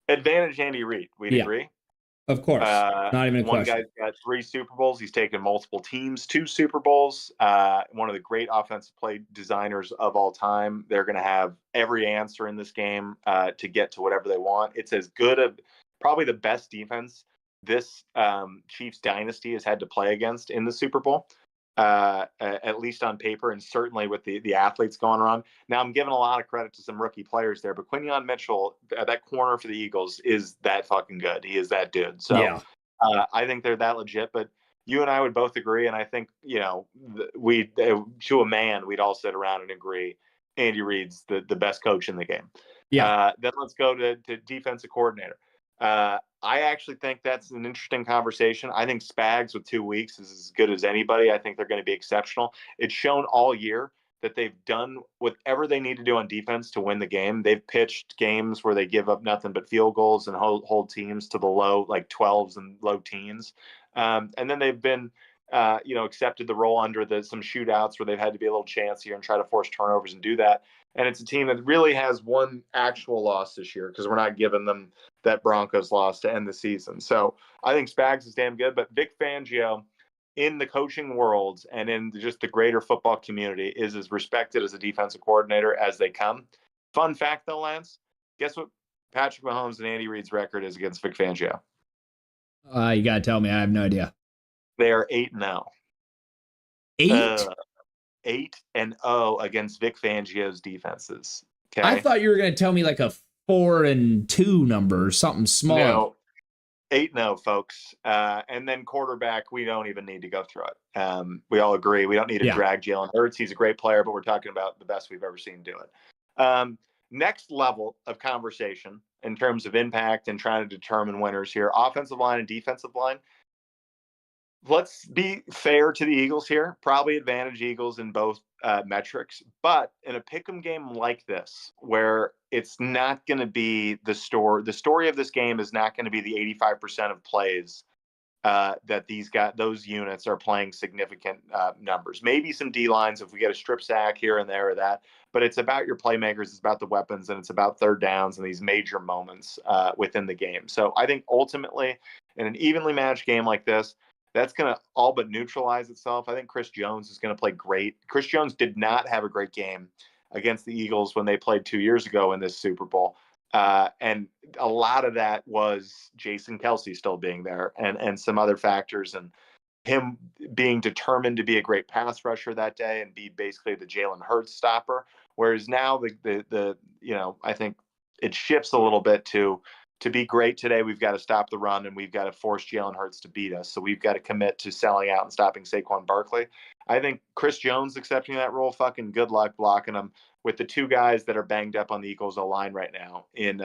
Advantage Andy Reid. We'd agree? Of course. Not even a One question. guy's got 3 Super Bowls. He's taken multiple teams to Super Bowls. One of the great offensive play designers of all time. They're going to have every answer in this game to get to whatever they want. It's as good of probably the best defense this Chiefs dynasty has had to play against in the Super Bowl, at least on paper, and certainly with the athletes going around. Now, I'm giving a lot of credit to some rookie players there, but Quinyon Mitchell, that corner for the Eagles, is that fucking good. He is that dude. So Yeah. I think they're that legit, but you and I would both agree, and I think, we to a man, we'd all sit around and agree Andy Reid's the best coach in the game. Yeah. Then let's go to defensive coordinator. I actually think that's an interesting conversation. I think Spags with 2 weeks is as good as anybody. I think they're going to be exceptional. It's shown all year that they've done whatever they need to do on defense to win the game. They've pitched games where they give up nothing but field goals and hold teams to the low, like 12s and low teens. And then they've been, accepted the role under some shootouts where they've had to be a little chancier and try to force turnovers and do that. And it's a team that really has one actual loss this year because we're not giving them that Broncos loss to end the season. So I think Spags is damn good, but Vic Fangio in the coaching world and in just the greater football community is as respected as a defensive coordinator as they come. Fun fact though, Lance, guess what Patrick Mahomes and Andy Reid's record is against Vic Fangio? You got to tell me. I have no idea. They are 8-0. 8? 8-0 against Vic Fangio's defenses. Okay. I thought you were going to tell me like a 4-2 number or something small. No, 8-0, folks. And then quarterback, we don't even need to go through it. We all agree we don't need to drag Jalen Hurts. He's a great player, but we're talking about the best we've ever seen do it. Next level of conversation in terms of impact and trying to determine winners here, offensive line and defensive line. Let's be fair to the Eagles here. Probably advantage Eagles in both metrics. But in a pick'em game like this, where it's not going to be the story of this game is not going to be the 85% of plays that those units are playing significant numbers. Maybe some D lines if we get a strip sack here and there or that. But it's about your playmakers, it's about the weapons, and it's about third downs and these major moments within the game. So I think ultimately, in an evenly matched game like this, that's going to all but neutralize itself. I think Chris Jones is going to play great. Chris Jones did not have a great game against the Eagles when they played 2 years ago in this Super Bowl. And a lot of that was Jason Kelce still being there and some other factors and him being determined to be a great pass rusher that day and be basically the Jalen Hurts stopper. Whereas now I think it shifts a little bit to be great today, we've got to stop the run and we've got to force Jalen Hurts to beat us. So we've got to commit to selling out and stopping Saquon Barkley. I think Chris Jones accepting that role, fucking good luck blocking him with the 2 guys that are banged up on the Eagles O-line right now in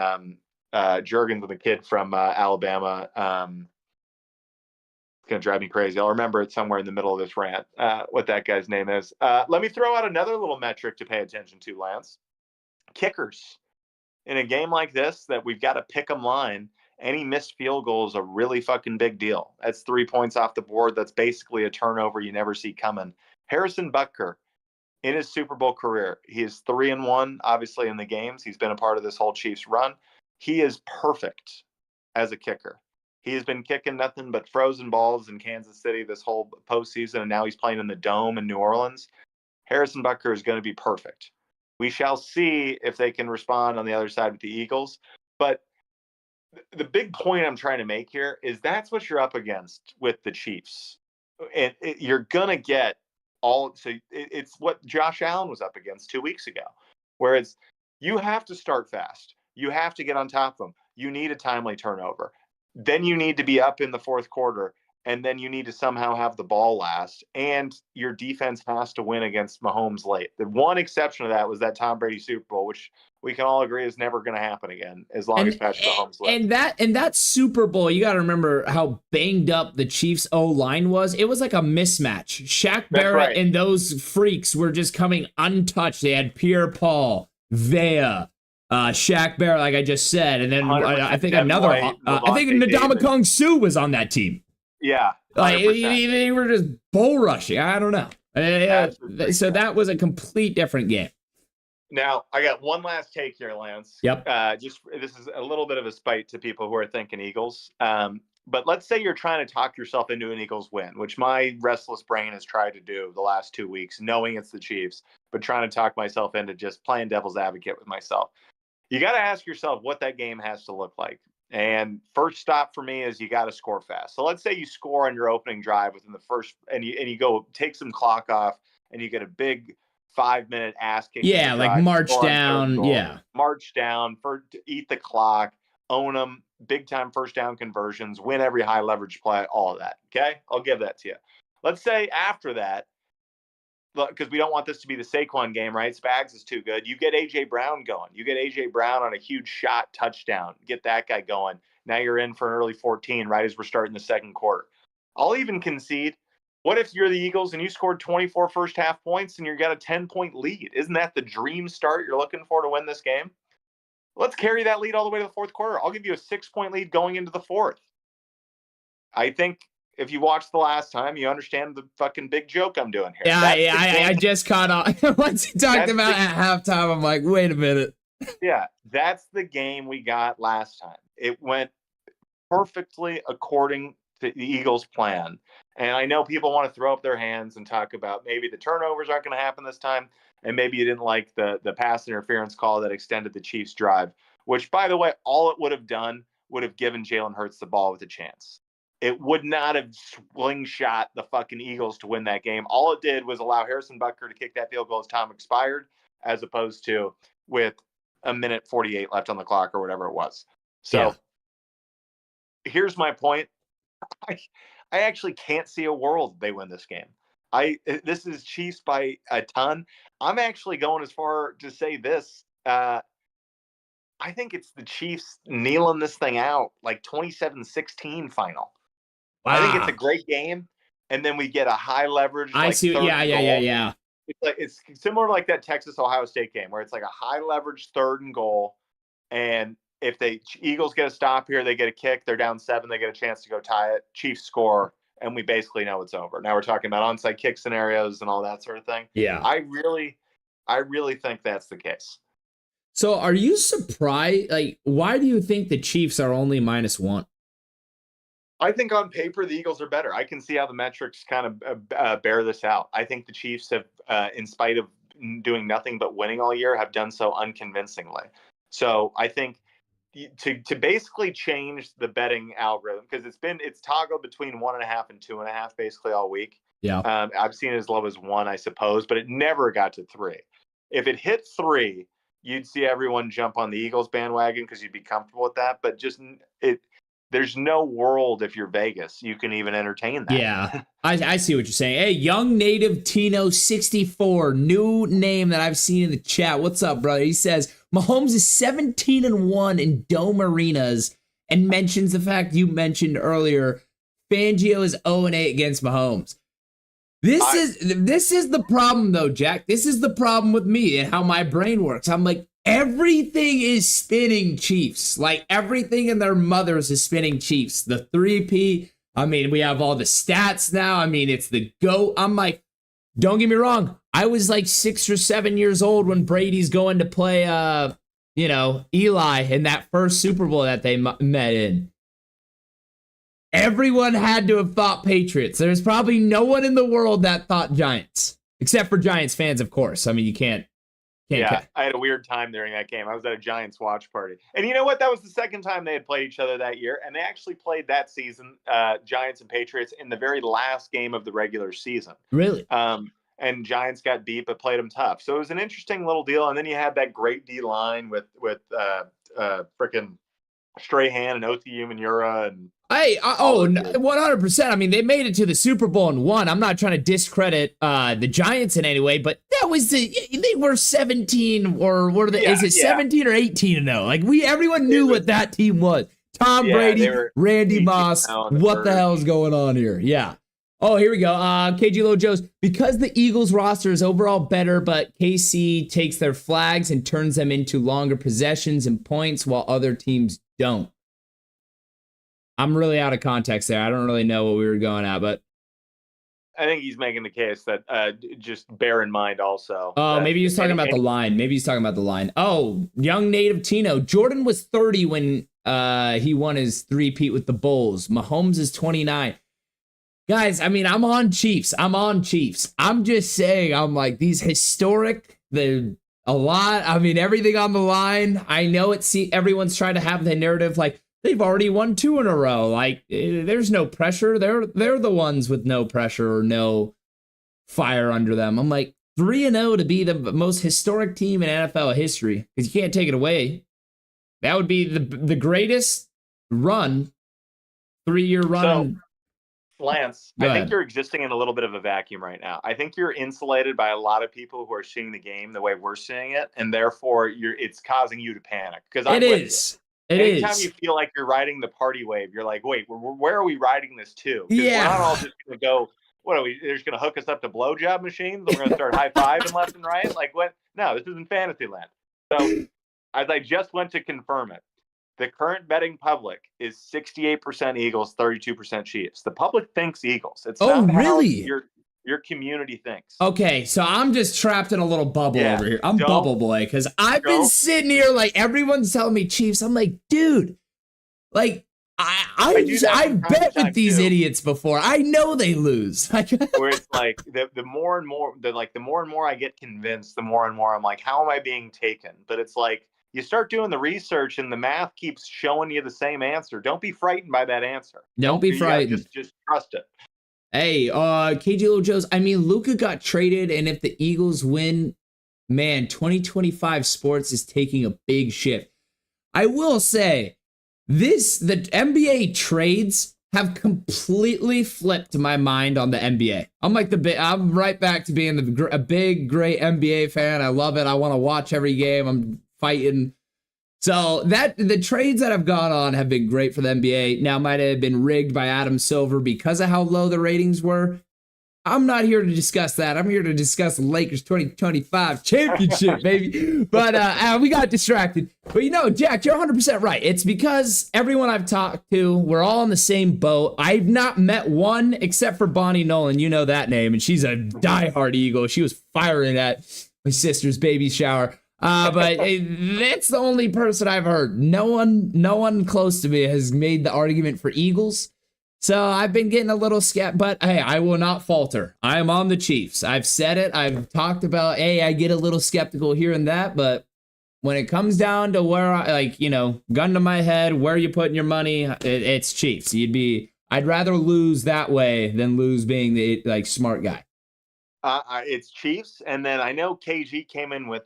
Juergens, the kid from Alabama. It's going to drive me crazy. I'll remember it somewhere in the middle of this rant, what that guy's name is. Let me throw out another little metric to pay attention to, Lance. Kickers. In a game like this that we've got to pick 'em line, any missed field goal is a really fucking big deal. That's 3 points off the board. That's basically a turnover you never see coming. Harrison Butker, in his Super Bowl career, he is 3-1, obviously, in the games. He's been a part of this whole Chiefs run. He is perfect as a kicker. He has been kicking nothing but frozen balls in Kansas City this whole postseason, and now he's playing in the Dome in New Orleans. Harrison Butker is going to be perfect. We shall see if they can respond on the other side with the Eagles. But the big point I'm trying to make here is that's what you're up against with the Chiefs. And you're going to get it's what Josh Allen was up against 2 weeks ago, where it's you have to start fast. You have to get on top of them. You need a timely turnover. Then you need to be up in the fourth quarter. And then you need to somehow have the ball last, and your defense has to win against Mahomes late. The one exception to that was that Tom Brady Super Bowl, which we can all agree is never going to happen again as long as Patrick Mahomes lives. And that Super Bowl, you got to remember how banged up the Chiefs' O-line was. It was like a mismatch. Shaq Barrett and those freaks were just coming untouched. They had Pierre-Paul, Vea, Shaq Barrett, like I just said, and then I think Ndamukong Suh was on that team. Yeah, like they were just bull rushing. I don't know. So that was a complete different game. Now I got one last take here, Lance. Yep. This is a little bit of a spite to people who are thinking Eagles. But let's say you're trying to talk yourself into an Eagles win, which my restless brain has tried to do the last 2 weeks, knowing it's the Chiefs, but trying to talk myself into just playing devil's advocate with myself. You got to ask yourself what that game has to look like. And first stop for me is you got to score fast. So let's say you score on your opening drive within the first, and you go take some clock off, and you get a big 5-minute ass kick. Yeah, like march down. Yeah, march down for eat the clock, own them, big time first down conversions, win every high leverage play, all of that. Okay, I'll give that to you. Let's say after that, because we don't want this to be the Saquon game, right? Spags is too good. You get A.J. Brown going. You get A.J. Brown on a huge shot touchdown. Get that guy going. Now you're in for an early 14 right as we're starting the second quarter. I'll even concede, what if you're the Eagles and you scored 24 first half points and you got a 10-point lead? Isn't that the dream start you're looking for to win this game? Let's carry that lead all the way to the fourth quarter. I'll give you a 6-point lead going into the fourth. I think if you watched the last time, you understand the fucking big joke I'm doing here. Yeah, I just caught on. Once you talked about at halftime, I'm like, wait a minute. Yeah, that's the game we got last time. It went perfectly according to the Eagles' plan. And I know people want to throw up their hands and talk about maybe the turnovers aren't going to happen this time, and maybe you didn't like the pass interference call that extended the Chiefs' drive, which, by the way, all it would have done would have given Jalen Hurts the ball with a chance. It would not have slingshot the fucking Eagles to win that game. All it did was allow Harrison Butker to kick that field goal as time expired, as opposed to with a minute 48 left on the clock or whatever it was. So Here's my point. I actually can't see a world they win this game. This is Chiefs by a ton. I'm actually going as far to say this. I think it's the Chiefs kneeling this thing out, like 27-16 final. Wow. I think it's a great game, and then we get a high leverage. I see. Yeah. It's similar to like that Texas-Ohio State game where it's like a high leverage 3rd and goal, and if the Eagles get a stop here, they get a kick. They're down 7. They get a chance to go tie it. Chiefs score, and we basically know it's over. Now we're talking about onside kick scenarios and all that sort of thing. Yeah, I really think that's the case. So are you surprised? Like, why do you think the Chiefs are only -1? I think on paper, the Eagles are better. I can see how the metrics kind of bear this out. I think the Chiefs have, in spite of doing nothing but winning all year, have done so unconvincingly. So I think to basically change the betting algorithm, because it's toggled between 1.5 and 2.5 basically all week. Yeah. I've seen it as low as 1, I suppose, but it never got to 3. If it hit 3, you'd see everyone jump on the Eagles bandwagon because you'd be comfortable with that. But there's no world if you're Vegas you can even entertain that. Yeah, I see what you're saying. Hey, Young Native Tino 64, new name that I've seen in the chat. What's up, brother? He says Mahomes is 17-1 in dome arenas, and mentions the fact you mentioned earlier. Fangio is 0-8 against Mahomes. This is the problem, though, Jack. This is the problem with me and how my brain works. I'm like, everything is spinning Chiefs. Like, everything in their mothers is spinning Chiefs. The 3P. I mean, we have all the stats now. I mean, it's the GOAT. I'm like, don't get me wrong. I was like 6 or 7 years old when Brady's going to play, Eli in that first Super Bowl that they met in. Everyone had to have thought Patriots. There's probably no one in the world that thought Giants, except for Giants fans, of course. I mean, you can't. I had a weird time during that game. I was at a Giants watch party. And you know what? That was the second time they had played each other that year. And they actually played that season, Giants and Patriots, in the very last game of the regular season. Really? And Giants got beat, but played them tough. So it was an interesting little deal. And then you had that great D-line with frickin' Strahan and Oti Umenyiora and 100%. I mean, they made it to the Super Bowl and won. I'm not trying to discredit the Giants in any way, but that was they were 17 or what are they? Is it 17 or 18-0? Like everyone knew what that team was. Tom Brady, Randy Moss. What the hell's going on here? Yeah. Oh, here we go. KG Low Joe's, because the Eagles roster is overall better, but KC takes their flags and turns them into longer possessions and points while other teams don't. I'm really out of context there. I don't really know what we were going at, but I think he's making the case that just bear in mind also. Oh, maybe he's talking about the line. Maybe he's talking about the line. Oh, young native Tino. Jordan was 30 when he won his three-peat with the Bulls. Mahomes is 29. Guys, I mean, I'm on Chiefs. I'm just saying, I'm like, these historic, a lot. I mean, everything on the line. I know everyone's trying to have the narrative like, they've already won 2 in a row. Like, there's no pressure. They're the ones with no pressure or no fire under them. I'm like, 3-0 to be the most historic team in NFL history, because you can't take it away. That would be the greatest run, 3-year run. So, Lance, I think you're existing in a little bit of a vacuum right now. I think you're insulated by a lot of people who are seeing the game the way we're seeing it, and therefore it's causing you to panic. Because it is. Anytime you feel like you're riding the party wave, you're like, wait, where are we riding this to? Yeah. We're not all just going to go, what are we? They're just going to hook us up to blowjob machines? We're going to start high-fiving left and right? Like, what? No, this isn't Fantasyland. So, as I just went to confirm it, the current betting public is 68% Eagles, 32% Chiefs. The public thinks Eagles. It's not really? How your community thinks. Okay, so I'm just trapped in a little bubble over here. I'm bubble boy, because I've been sitting here like everyone's telling me Chiefs. I'm like, dude, like I've bet with these idiots before. I know they lose. Where it's like the more and more I get convinced, the more and more I'm like, how am I being taken? But it's like you start doing the research and the math keeps showing you the same answer. Don't be frightened by that answer. Don't be frightened. Just trust it. Hey, KG Little Joe's, I mean, Luka got traded, and if the Eagles win, man, 2025 sports is taking a big shift. I will say, the NBA trades have completely flipped my mind on the NBA. I'm right back to being a big, great NBA fan. I love it. I want to watch every game. I'm fighting. So the trades that have gone on have been great for the NBA. Now, might have been rigged by Adam Silver because of how low the ratings were. I'm not here to discuss that. I'm here to discuss the Lakers 2025 championship, baby. But we got distracted. But Jack, you're 100% right. It's because everyone I've talked to, we're all in the same boat. I've not met one except for Bonnie Nolan. You know that name, and she's a diehard Eagle. She was firing at my sister's baby shower. But that's the only person I've heard. No one close to me has made the argument for Eagles. So I've been getting a little scared, but hey, I will not falter. I am on the Chiefs. I've said it. I've talked about, hey, I get a little skeptical here and that, but when it comes down to where gun to my head, where you putting your money, it's Chiefs. I'd rather lose that way than lose being the smart guy. It's Chiefs, and then I know KG came in with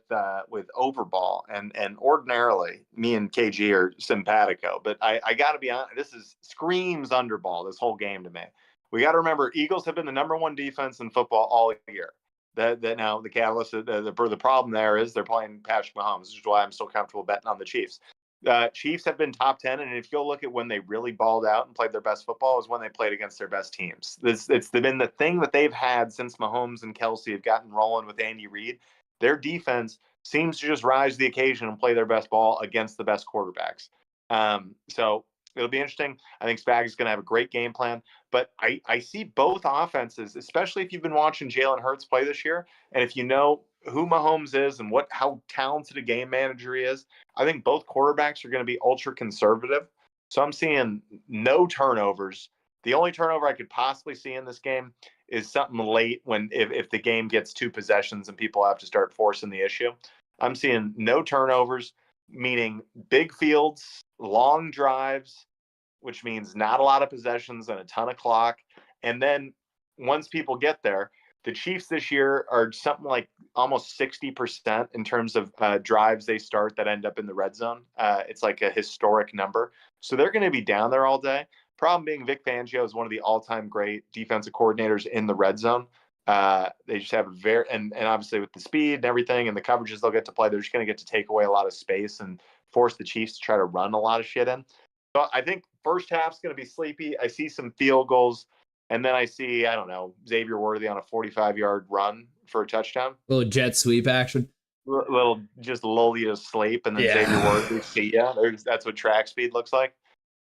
Overball, and ordinarily me and KG are simpatico, but I got to be honest, this screams underball, this whole game to me. We got to remember, Eagles have been the number 1 defense in football all year. That now the catalyst, the problem there is they're playing Patrick Mahomes, which is why I'm so comfortable betting on the Chiefs. Chiefs have been top 10, and if you'll look at when they really balled out and played their best football is when they played against their best teams. It's been the thing that they've had since Mahomes and Kelsey have gotten rolling with Andy Reid. Their defense seems to just rise to the occasion and play their best ball against the best quarterbacks. So it'll be interesting. I think Spag is going to have a great game plan, but I see both offenses, especially if you've been watching Jalen Hurts play this year, and if you know who Mahomes is and how talented a game manager he is, I think both quarterbacks are going to be ultra conservative. So I'm seeing no turnovers. The only turnover I could possibly see in this game is something late if the game gets 2 possessions and people have to start forcing the issue. I'm seeing no turnovers, meaning big fields, long drives, which means not a lot of possessions and a ton of clock. And then once people get there, the Chiefs this year are something like almost 60% in terms of drives they start that end up in the red zone. It's like a historic number. So they're going to be down there all day. Problem being, Vic Fangio is one of the all-time great defensive coordinators in the red zone. They just have and obviously with the speed and everything and the coverages they'll get to play, they're just going to get to take away a lot of space and force the Chiefs to try to run a lot of shit in. So I think first half's going to be sleepy. I see some field goals. And then I see, I don't know, Xavier Worthy on a 45-yard run for a touchdown. Little jet sweep action. Little just lull you to sleep, and then Xavier Worthy see ya. That's what track speed looks like.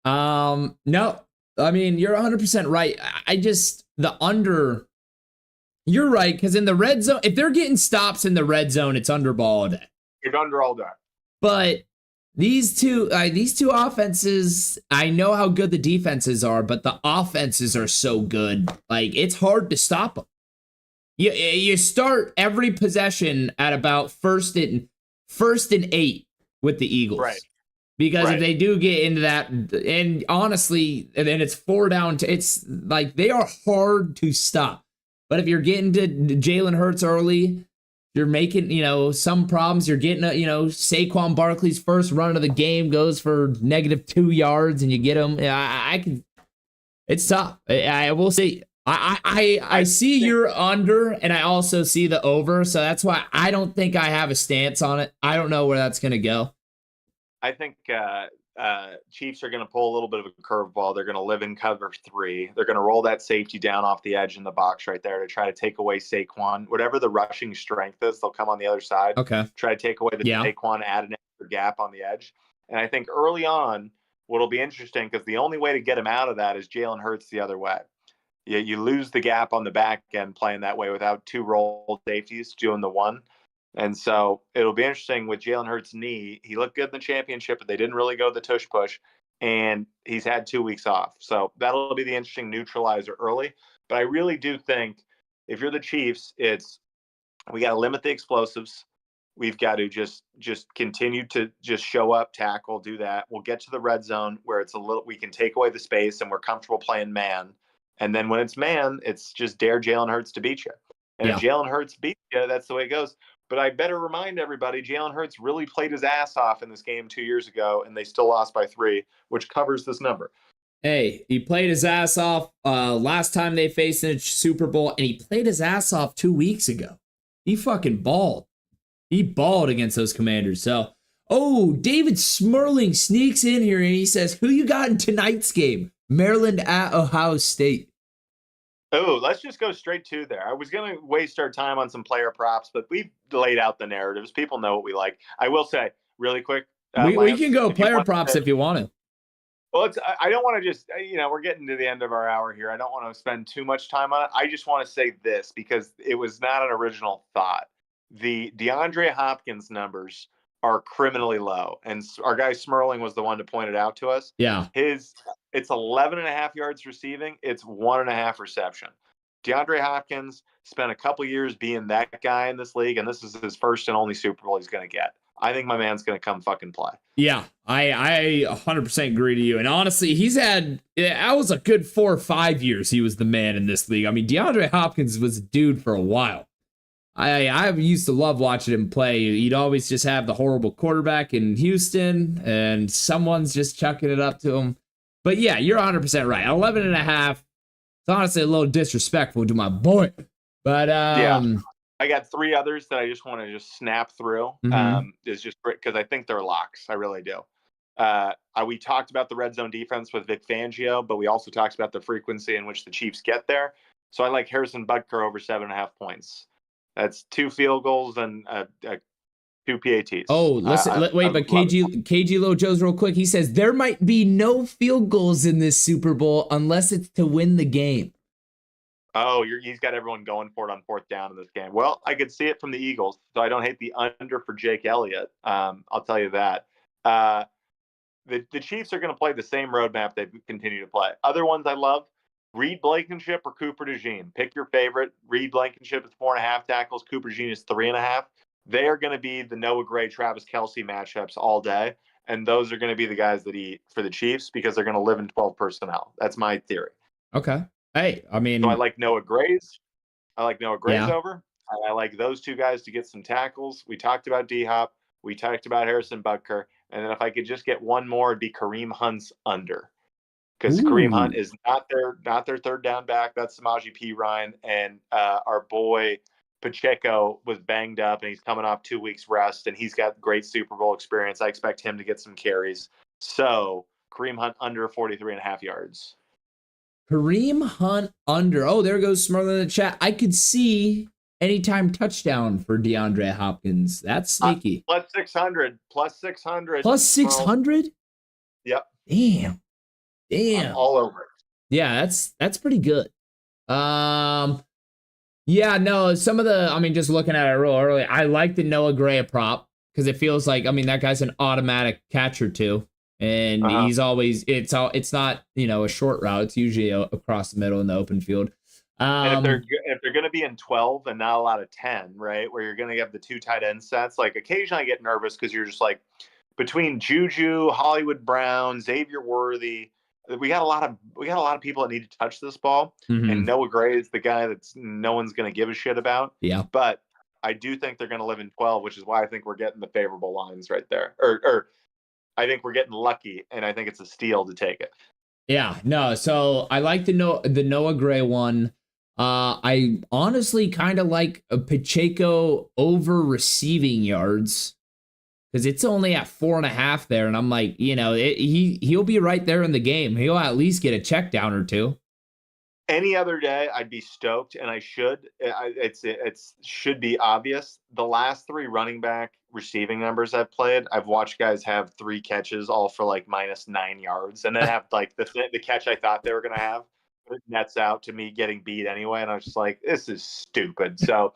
No, I mean, you're 100% right. The under You're right, because in the red zone, if they're getting stops in the red zone, it's under ball all day. It's under all day. But these two offenses, I know how good the defenses are, but the offenses are so good. Like, it's hard to stop them. You start every possession at about first and 8 with the Eagles. Right. Because if they do get into that, and honestly, and then it's 4 down, it's like they are hard to stop. But if you're getting to Jalen Hurts early, you're making, some problems. You're getting, Saquon Barkley's first run of the game goes for -2 yards, and you get him. It's tough. I will say, I see you're under, and I also see the over. So that's why I don't think I have a stance on it. I don't know where that's going to go. I think Chiefs are going to pull a little bit of a curveball. They're going to live in cover 3. They're going to roll that safety down off the edge in the box right there to try to take away Saquon. Whatever the rushing strength is, they'll come on the other side. Okay. Try to take away the Saquon, add an extra gap on the edge. And I think early on, what'll be interesting, because the only way to get him out of that is Jalen Hurts the other way. You lose the gap on the back end playing that way without 2 roll safeties doing the one. And so it'll be interesting with Jalen Hurts' knee. He looked good in the championship, but they didn't really go the tush push, and he's had 2 weeks off. So that'll be the interesting neutralizer early. But I really do think if you're the Chiefs, we got to limit the explosives. We've got to just continue to just show up, tackle, do that. We'll get to the red zone where we can take away the space and we're comfortable playing man. And then when it's man, it's just dare Jalen Hurts to beat you. And if Jalen Hurts beats you, that's the way it goes. But I better remind everybody, Jalen Hurts really played his ass off in this game 2 years ago, and they still lost by 3, which covers this number. Hey, he played his ass off last time they faced in a Super Bowl, and he played his ass off 2 weeks ago. He fucking balled. He balled against those Commanders. So, David Smerling sneaks in here, and he says, who you got in tonight's game? Maryland at Ohio State. Oh, let's just go straight to there. I was going to waste our time on some player props, but we've laid out the narratives. People know what we like. I will say really quick. We can go player props if you want to. Well, I don't want to just, we're getting to the end of our hour here. I don't want to spend too much time on it. I just want to say this because it was not an original thought. The DeAndre Hopkins numbers are criminally low. And our guy Smerling was the one to point it out to us. Yeah. It's 11.5 yards receiving. It's 1.5 reception. DeAndre Hopkins spent a couple years being that guy in this league, and this is his first and only Super Bowl he's going to get. I think my man's going to come fucking play. Yeah, I 100% agree to you. And honestly, that was a good 4 or 5 years he was the man in this league. I mean, DeAndre Hopkins was a dude for a while. I used to love watching him play. He'd always just have the horrible quarterback in Houston, and someone's just chucking it up to him. But yeah, you're 100% right. 11.5. It's honestly a little disrespectful to my boy. But I got 3 others that I just want to snap through. Is just because I think they're locks. I really do. We talked about the red zone defense with Vic Fangio, but we also talked about the frequency in which the Chiefs get there. So I like Harrison Butker over 7.5 points. That's 2 field goals and 2 PATs. Oh, listen, wait, but KG Low Joe's real quick. He says there might be no field goals in this Super Bowl unless it's to win the game. Oh, he's got everyone going for it on 4th down in this game. Well, I could see it from the Eagles, so I don't hate the under for Jake Elliott. I'll tell you that. The Chiefs are going to play the same roadmap they continue to play. Other ones I love, Reed Blankenship or Cooper DeJean. Pick your favorite. Reed Blankenship is 4.5 tackles. Cooper DeJean is 3.5. They are going to be the Noah Gray, Travis Kelce matchups all day. And those are going to be the guys that eat for the Chiefs because they're going to live in 12 personnel. That's my theory. Okay. Hey, I mean. So I like Noah Gray's. Over. I like those 2 guys to get some tackles. We talked about D-Hop. We talked about Harrison Butker. And then if I could just get one more, it'd be Kareem Hunt's under. Because Kareem Hunt is not their 3rd down back. That's Samaje Perine. And our boy Pacheco was banged up, and he's coming off 2 weeks rest, and he's got great Super Bowl experience. I expect him to get some carries. So Kareem Hunt under 43.5 yards. Kareem Hunt under. Oh, there goes Smerlin in the chat. I could see anytime touchdown for DeAndre Hopkins. That's sneaky. Plus 600. Plus 600. Plus 600? Yep. Damn. I'm all over it. Yeah, that's pretty good. Yeah, no, some of the, I mean, just looking at it real early, I like the Noah Gray prop because it feels like, I mean, that guy's an automatic catcher too. And he's always, it's not, a short route. It's usually across the middle in the open field. And if they're going to be in 12 and not a lot of 10, right, where you're going to have the 2 tight end sets, like occasionally I get nervous because you're just like between Juju, Hollywood Brown, Xavier Worthy, we got a lot of people that need to touch this ball, and Noah Gray is the guy that's no one's going to give a shit about. Yeah, but I do think they're going to live in 12, which is why I think we're getting the favorable lines right there, or I think we're getting lucky, and I think it's a steal to take it. Yeah, no. So I like the Noah Gray one. I honestly kind of like a Pacheco over receiving yards because it's only at 4.5 there, and I'm like, he'll be right there in the game. He'll at least get a check down or two. Any other day, I'd be stoked, and I should. It should be obvious. The last 3 running back receiving numbers I've played, I've watched guys have 3 catches, all for like -9 yards, and then have like the catch I thought they were gonna have. It nets out to me getting beat anyway, and I was just like, this is stupid. So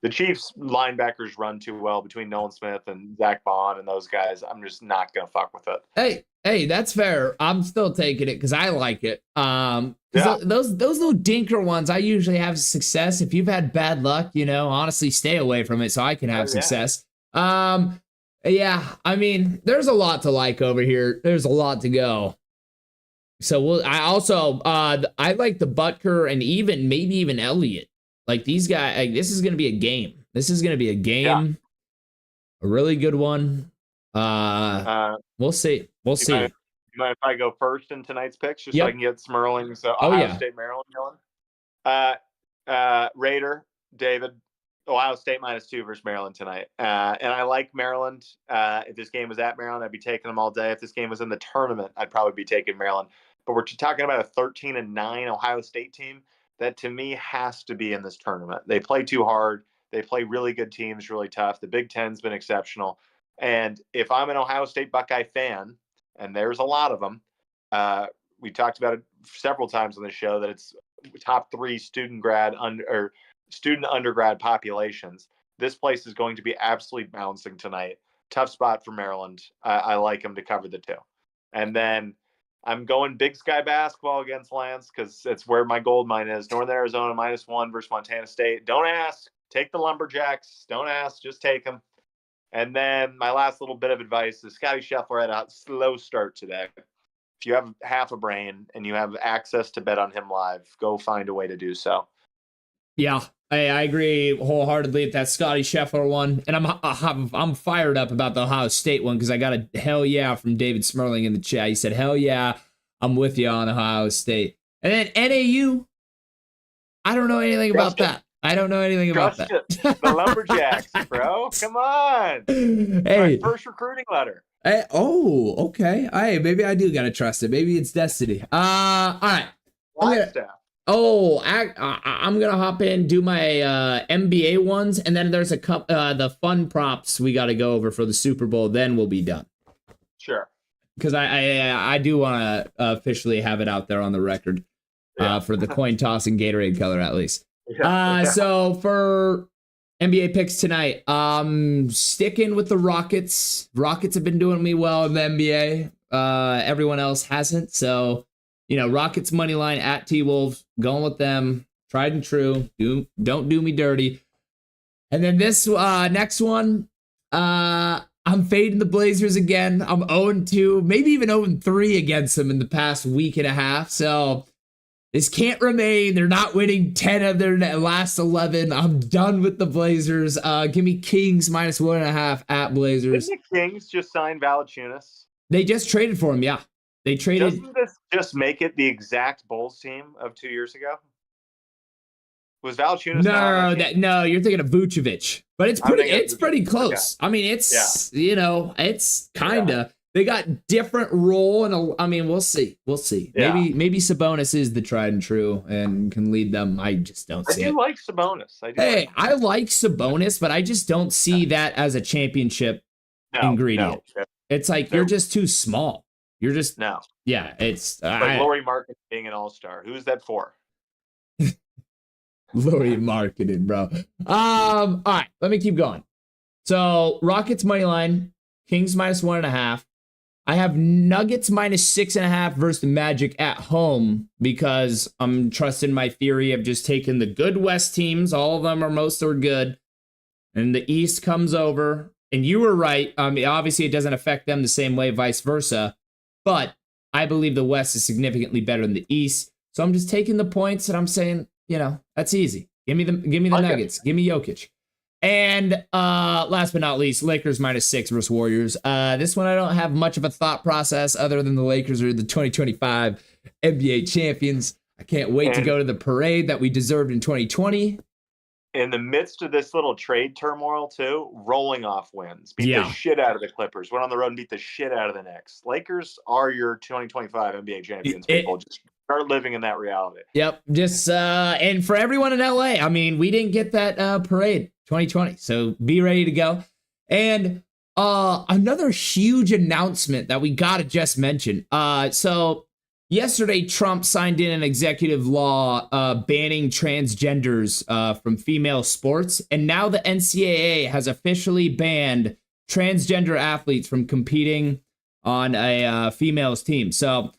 the Chiefs linebackers run too well between Nolan Smith and Zach Bond and those guys. I'm just not gonna fuck with it. Hey, that's fair. I'm still taking it because I like it. Those little dinker ones, I usually have success. If you've had bad luck, honestly, stay away from it so I can have success. Yeah, I mean, there's a lot to like over here. There's a lot to go. So I like the Butker and maybe even Elliott. Like these guys, like, this is going to be a game. This is going to be a game. Yeah. A really good one. We'll see. We'll see. You mind if I go first in tonight's picks, just so I can get Smerling's Ohio State, Maryland going? Raider, David, Ohio State -2 versus Maryland tonight. And I like Maryland. If this game was at Maryland, I'd be taking them all day. If this game was in the tournament, I'd probably be taking Maryland. But we're talking about a 13-9 Ohio State team that to me has to be in this tournament. They play too hard. They play really good teams, really tough. The Big Ten's been exceptional. And if I'm an Ohio State Buckeye fan, and there's a lot of them, we talked about it several times on the show that it's top 3 student undergrad populations. This place is going to be absolutely bouncing tonight. Tough spot for Maryland. I like them to cover the 2. And then I'm going Big Sky basketball against Lantz because it's where my gold mine is. Northern Arizona -1 versus Montana State. Don't ask. Take the Lumberjacks. Don't ask. Just take them. And then my last little bit of advice is Scotty Scheffler had a slow start today. If you have half a brain and you have access to bet on him live, go find a way to do so. Yeah, I agree wholeheartedly with that Scotty Scheffler one. And I'm fired up about the Ohio State one because I got a hell yeah from David Smerling in the chat. He said, hell yeah, I'm with you on Ohio State. And then NAU, I don't know anything about that. I don't know anything about that. The Lumberjacks, bro. Come on. Hey. My first recruiting letter. Hey, okay. Hey, maybe I do gotta trust it. Maybe it's destiny. All right. I'm gonna hop in, do my NBA ones, and then there's the fun props we got to go over for the Super Bowl. Then we'll be done. Sure. Because I do want to officially have it out there on the record for the coin toss and Gatorade color at least. So for NBA picks tonight, sticking with the Rockets. Rockets have been doing me well in the NBA. Everyone else hasn't. So, Rockets money line at T-Wolves, going with them. Tried and true. Don't do me dirty. And then this next one, I'm fading the Blazers again. I'm 0-2, maybe even 0-3 against them in the past week and a half. So this can't remain. They're not winning 10 of their last 11. I'm done with the Blazers. Give me Kings -1.5 at Blazers. Didn't the Kings just sign Valanciunas? They just traded for him, yeah. They traded. Doesn't this just make it the exact Bulls team of 2 years ago? Was Valanciunas? No, you're thinking of Vucevic. But it's pretty close. Okay. I mean, it's it's kind of. They got different role, and we'll see. We'll see. Yeah. Maybe Sabonis is the tried and true and can lead them. I just don't see it. I do like Sabonis. I like Sabonis, but I just don't see that as a championship ingredient. No. It's like you're just too small. You're just Yeah. It's like Laurie Marketing being an all-star. Who's that for? Lori marketing, bro. All right, let me keep going. So Rockets money line, Kings -1.5. I have Nuggets -6.5 versus the Magic at home because I'm trusting my theory of just taking the good West teams. All of them or most are good. And the East comes over. And you were right. Obviously, it doesn't affect them the same way, vice versa. But I believe the West is significantly better than the East. So I'm just taking the points and I'm saying, that's easy. Give me the Nuggets. Give me Jokic. And last but not least, Lakers -6 versus Warriors. This one I don't have much of a thought process other than the Lakers are the 2025 NBA champions. I can't wait to go to the parade that we deserved in 2020. In the midst of this little trade turmoil, too, rolling off wins. Beat the shit out of the Clippers. Went on the road and beat the shit out of the Knicks. Lakers are your 2025 NBA champions, people. Just start living in that reality. Yep. Just, and for everyone in LA, we didn't get that parade 2020. So be ready to go. And another huge announcement that we got to just mention. So yesterday, Trump signed in an executive law banning transgenders from female sports. And now the NCAA has officially banned transgender athletes from competing on a females team. So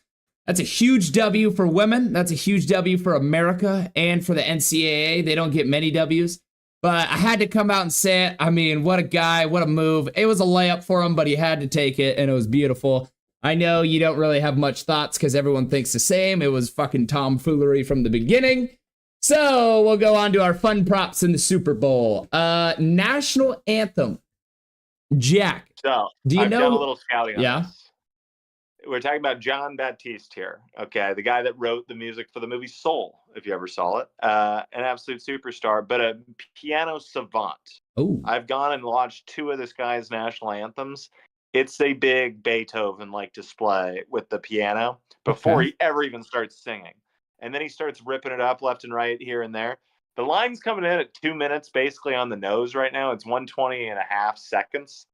that's a huge W for women. That's a huge W for America and for the NCAA. They don't get many Ws. But I had to come out and say it. What a guy. What a move. It was a layup for him, but he had to take it, and it was beautiful. I know you don't really have much thoughts because everyone thinks the same. It was fucking tomfoolery from the beginning. So we'll go on to our fun props in the Super Bowl. National anthem. Jack, so, do you I've know? Done a little scouting on Yeah. this. We're talking about John Baptiste here, okay? The guy that wrote the music for the movie Soul, if you ever saw it. An absolute superstar, but a piano savant. Oh, I've gone and watched 2 of this guy's national anthems. It's a big Beethoven-like display with the piano before he ever even starts singing. And then he starts ripping it up left and right here and there. The line's coming in at 2 minutes, basically on the nose right now. It's 120.5 seconds.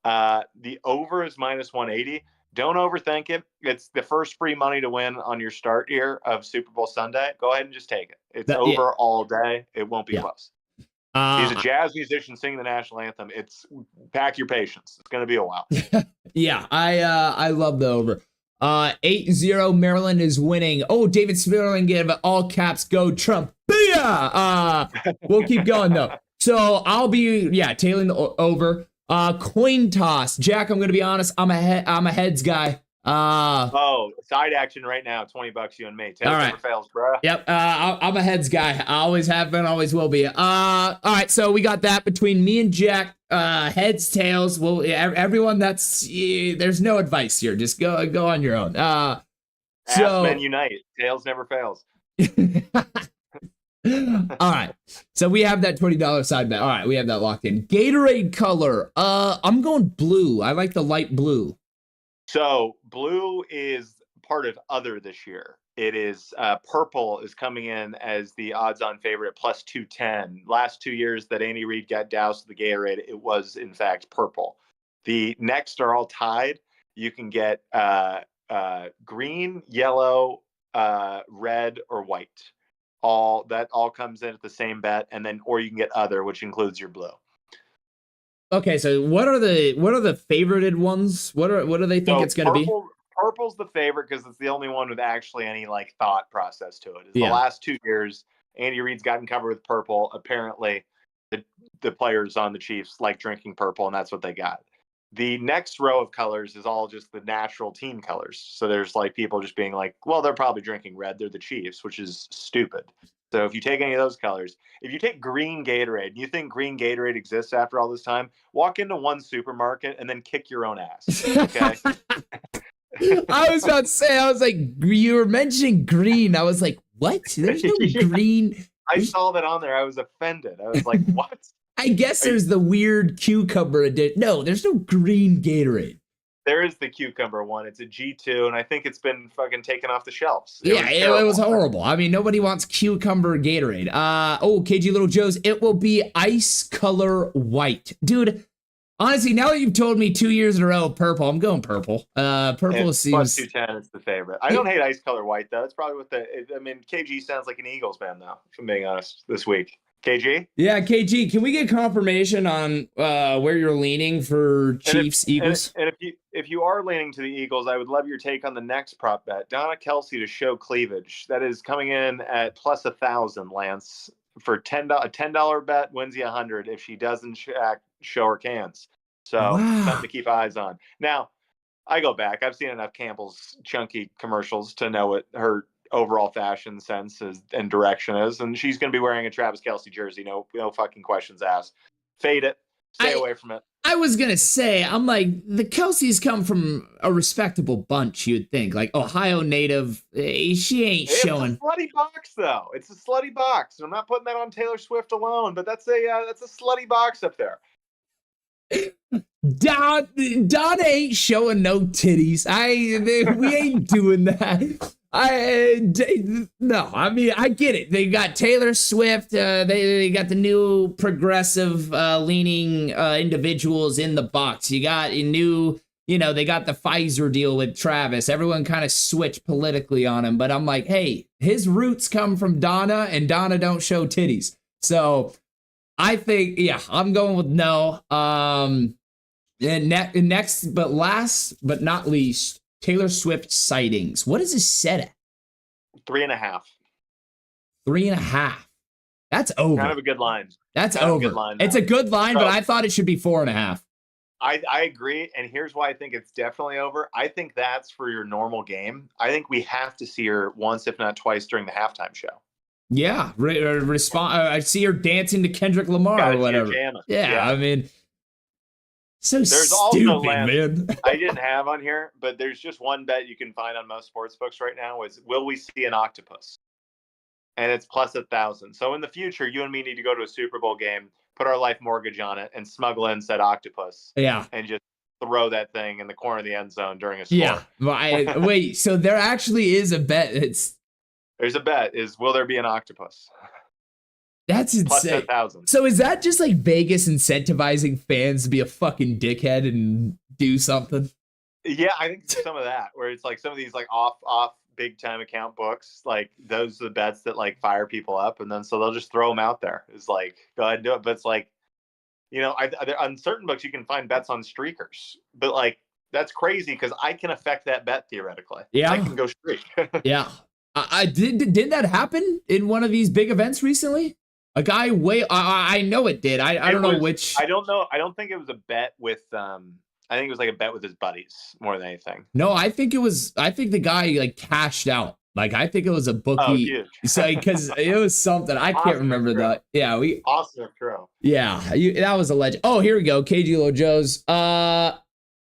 The over is -180. Don't overthink it. It's the first free money to win on your start here of Super Bowl Sunday. Go ahead and just take it. It's over all day. It won't be close. He's a jazz musician singing the national anthem. It's pack your patience. It's going to be a while. Yeah, I love the over. 8-0 Maryland is winning. Oh, David Sperling gave all caps go Trump. Booyah! We'll keep going though. So I'll be tailing the over. Coin toss. Jack, I'm gonna be honest. I'm a heads guy. Side action right now. $20 you and me. Tails never fails, bro. Yep. I'm a heads guy. I always have been, always will be. All right. So we got that between me and Jack. Heads, tails. Well, everyone. There's no advice here. Just go on your own. Ass men unite. Tails never fails. All right. So we have that $20 side bet. All right. We have that locked in. Gatorade color. I'm going blue. I like the light blue. So blue is part of other this year. It is purple is coming in as the odds-on favorite at +210. Last 2 years that Andy Reid got doused with the Gatorade, it was in fact purple. The next are all tied. You can get green, yellow, red, or white. All comes in at the same bet, and then or you can get other, which includes your blue. Okay, so what are the favorited ones? What do they think it's going to be? Purple's the favorite because it's the only one with actually any thought process to it. The last 2 years, Andy Reid's gotten covered with purple. Apparently, the players on the Chiefs like drinking purple, and that's what they got. The next row of colors is all just the natural team colors. So there's people just being like, well, they're probably drinking red. They're the Chiefs, which is stupid. So if you take any of those colors, if you take green Gatorade, and you think green Gatorade exists after all this time, walk into one supermarket and then kick your own ass. Okay. I was about to say, I was like, you were mentioning green. I was like, what? There's no green. I saw that on there. I was offended. I was like, what? I guess there's the weird cucumber edition. No, there's no green Gatorade. There is the cucumber one. It's a G2, and I think it's been fucking taken off the shelves. It was horrible. Nobody wants cucumber Gatorade. KG Little Joe's, it will be ice color white. Dude, Honestly, now that you've told me 2 years in a row of purple, I'm going purple. Purple It's seems. plus 210. It's the favorite. I don't hate ice color white though. It's probably what I mean, KG sounds like an Eagles fan though. If I'm being honest, this week. KG. Yeah, KG. Can we get confirmation on where you're leaning for Chiefs Eagles? And if you are leaning to the Eagles, I would love your take on the next prop bet. Donna Kelsey to show cleavage. That is coming in at plus 1,000. Lance for a $10 bet wins you 100 if she doesn't show her cans. So something to keep eyes on. Now, I go back. I've seen enough Campbell's chunky commercials to know what her overall fashion sense is and direction is, and she's going to be wearing a Travis Kelsey jersey. No fucking questions asked. Fade it. Stay away from it. I was gonna say, I'm like, the Kelseys come from a respectable bunch. You'd think, like Ohio native. She ain't showing. It's a slutty box, though. It's a slutty box. I'm not putting that on Taylor Swift alone, but that's a slutty box up there. Donna ain't showing no titties. We ain't doing that. No, I mean, I get it. They got Taylor Swift. They got the new progressive leaning individuals in the box. You got a new, they got the Pfizer deal with Travis. Everyone kind of switched politically on him, but I'm like, hey, his roots come from Donna, and Donna don't show titties. So I think, yeah, I'm going with no. And next, but last but not least, Taylor Swift sightings. What is this set at? 3.5. 3.5. That's over. Kind of a good line. That's over. Good line, it's a good line, but I thought it should be 4.5. I agree, and here's why I think it's definitely over. I think that's for your normal game. I think we have to see her once, if not twice, during the halftime show. Yeah, I see her dancing to Kendrick Lamar or whatever. Yeah, I mean, there's stupid, also, man. I didn't have on here, but there's just one bet you can find on most sports books right now is, will we see an octopus? And it's plus 1,000. So in the future, you and me need to go to a Super Bowl game, put our life mortgage on it, and smuggle in said octopus. Yeah. And just throw that thing in the corner of the end zone during a score. Yeah. Wait, so there actually is a bet. There's a bet is, will there be an octopus? That's insane. Plus 10,000. So is that just like Vegas incentivizing fans to be a fucking dickhead and do something? Yeah, I think some of that, where it's like some of these like off big time account books, like those are the bets that like fire people up, and then so they'll just throw them out there. It's like, go ahead and do it. But it's like, on certain books you can find bets on streakers, but like that's crazy because I can affect that bet theoretically. Yeah, I can go streak. Yeah, I did that happen in one of these big events recently? A guy I know it did. I don't know which. I don't know. I don't think it was a bet with I think it was like a bet with his buddies more than anything. No, I think the guy like cashed out. Like I think it was a bookie. Oh, huge. So because it was something I can't remember that. Yeah, Austin Crow. Yeah, that was a legend. Oh, here we go. KG Lojo's.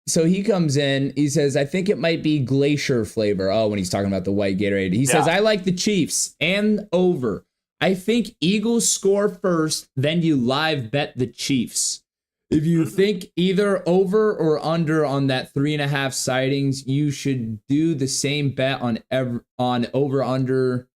So he comes in. He says, "I think it might be glacier flavor." Oh, when he's talking about the white Gatorade, he says, "I like the Chiefs and over. I think Eagles score first, then you live bet the Chiefs. If you think either over or under on that 3.5 sightings, you should do the same bet on over under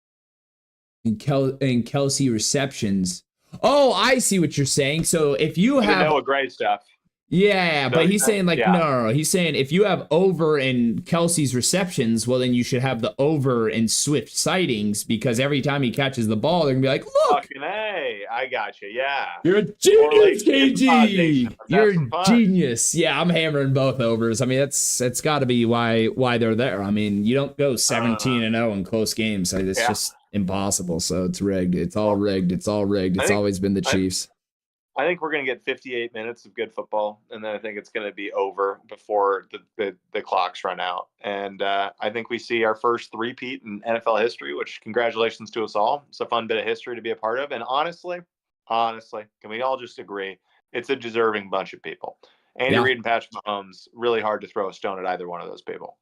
in Kelsey receptions." Oh, I see what you're saying. So if you have Noah Gray stuff. Yeah, but he's saying like no. He's saying if you have over in Kelsey's receptions, well then you should have the over in Swift sightings because every time he catches the ball, they're gonna be like, look, fucking hey, I got you. Yeah, you're a genius, KG. You're a genius. Yeah, I'm hammering both overs. I mean, that's got to be why they're there. I mean, you don't go 17-0 in close games. It's just impossible. So it's rigged. It's all rigged. It's always been the Chiefs. I think we're going to get 58 minutes of good football, and then I think it's going to be over before the clocks run out. And I think we see our first three-peat in NFL history, which congratulations to us all. It's a fun bit of history to be a part of. And honestly, can we all just agree it's a deserving bunch of people? Andy Reid and Patrick Mahomes, really hard to throw a stone at either one of those people.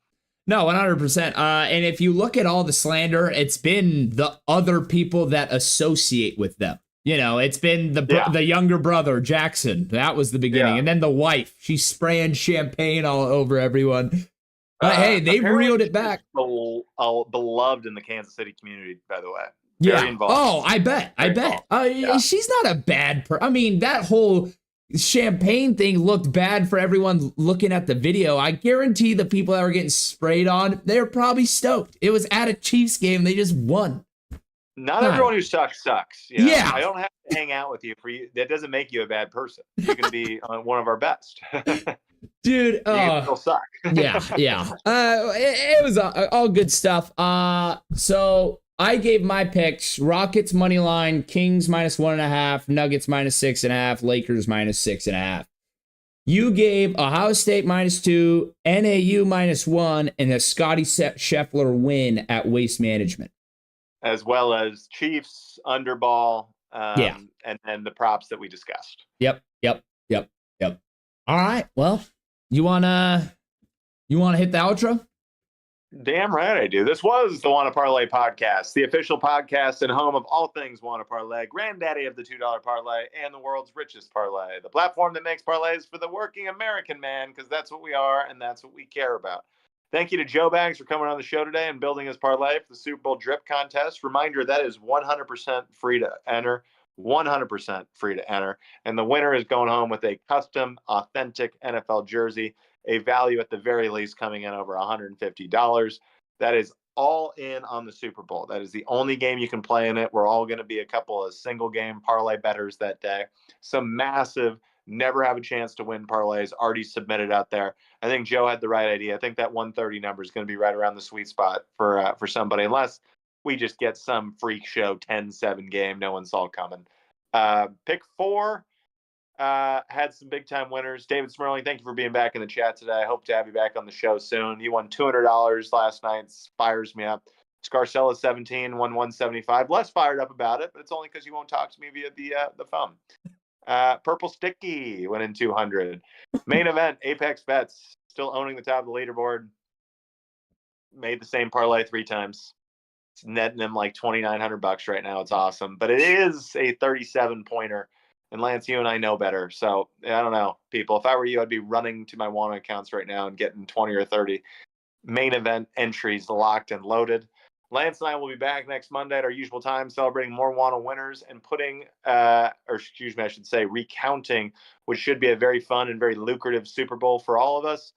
No, 100%. And if you look at all the slander, it's been the other people that associate with them. It's been the younger brother, Jackson. That was the beginning. Yeah. And then the wife. She's spraying champagne all over everyone. But hey, they've reeled it back. Beloved in the Kansas City community, by the way. Very involved. Oh, I bet. She's not a bad person. I mean, that whole champagne thing looked bad for everyone looking at the video, I guarantee the people that were getting sprayed on, they were probably stoked. It was at a Chiefs game. They just won. Not everyone who sucks. You know? Yeah. I don't have to hang out with you for you. That doesn't make you a bad person. You can be one of our best. Dude, you can still suck. yeah. It was all good stuff. So I gave my picks: Rockets money line, Kings -1.5, Nuggets -6.5, Lakers -6.5. You gave Ohio State -2, NAU -1, and a Scotty Scheffler win at Waste Management, as well as Chiefs underball. And then the props that we discussed. Yep. All right. Well, you wanna hit the outro? Damn right I do. This was the Wanna Parlay podcast, the official podcast and home of all things Wanna Parlay, granddaddy of the $2 parlay and the world's richest parlay, the platform that makes parlays for the working American man, because that's what we are and that's what we care about. Thank you to Joe Bags for coming on the show today and building his parlay for the Super Bowl drip contest. Reminder, that is 100% free to enter. 100% free to enter. And the winner is going home with a custom, authentic NFL jersey, a value at the very least coming in over $150. That is all in on the Super Bowl. That is the only game you can play in it. We're all going to be a couple of single game parlay bettors that day. Some massive, never have a chance to win parlays already submitted out there. I think Joe had the right idea. I think that 130 number is going to be right around the sweet spot for somebody, unless we just get some freak show 10-7 game no one saw coming. Pick 4 had some big time winners. David Smerling, thank you for being back in the chat today. I hope to have you back on the show soon. You won $200 last night. Fires me up. Scarcella 17 won 175. Less fired up about it, but it's only because you won't talk to me via the phone. Purple Sticky went in 200. Main event, Apex Bets, still owning the top of the leaderboard. Made the same parlay 3 times. It's netting them like $2,900 right now. It's awesome, but it is a 37-pointer. And Lance, you and I know better. So I don't know, people. If I were you, I'd be running to my Wana accounts right now and getting 20 or 30 main event entries locked and loaded. Lance and I will be back next Monday at our usual time, celebrating more Wana winners and recounting, which should be a very fun and very lucrative Super Bowl for all of us.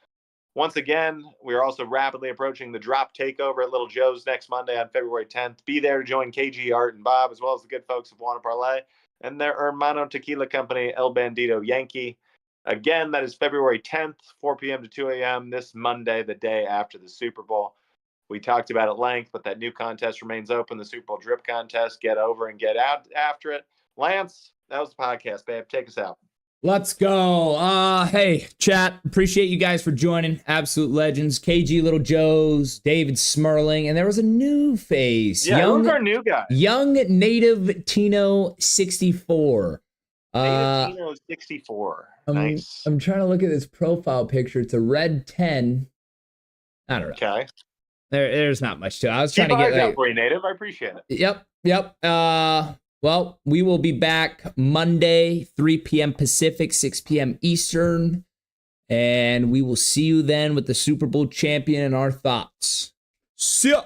Once again, we are also rapidly approaching the drop takeover at Little Joe's next Monday on February 10th. Be there to join KG, Art, and Bob, as well as the good folks of Wanna Parlay and their hermano tequila company, El Bandito Yankee. Again, that is February 10th, 4 p.m. to 2 a.m. this Monday, the day after the Super Bowl. We talked about it at length, but that new contest remains open, the Super Bowl Drip Contest. Get over and get out after it. Lance, that was the podcast, babe. Take us out. Let's go. Hey, chat. Appreciate you guys for joining. Absolute legends. KG Little Joe's, David Smerling, and there was a new face. Yeah, who's our new guy? Young Native Tino 64. Native Tino 64. Nice. I'm trying to look at this profile picture. It's a red 10. I don't know. Okay. There's not much to it. I was trying to get out for you, Native. I appreciate it. Yep. Well, we will be back Monday, 3 p.m. Pacific, 6 p.m. Eastern. And we will see you then with the Super Bowl champion and our thoughts. See ya!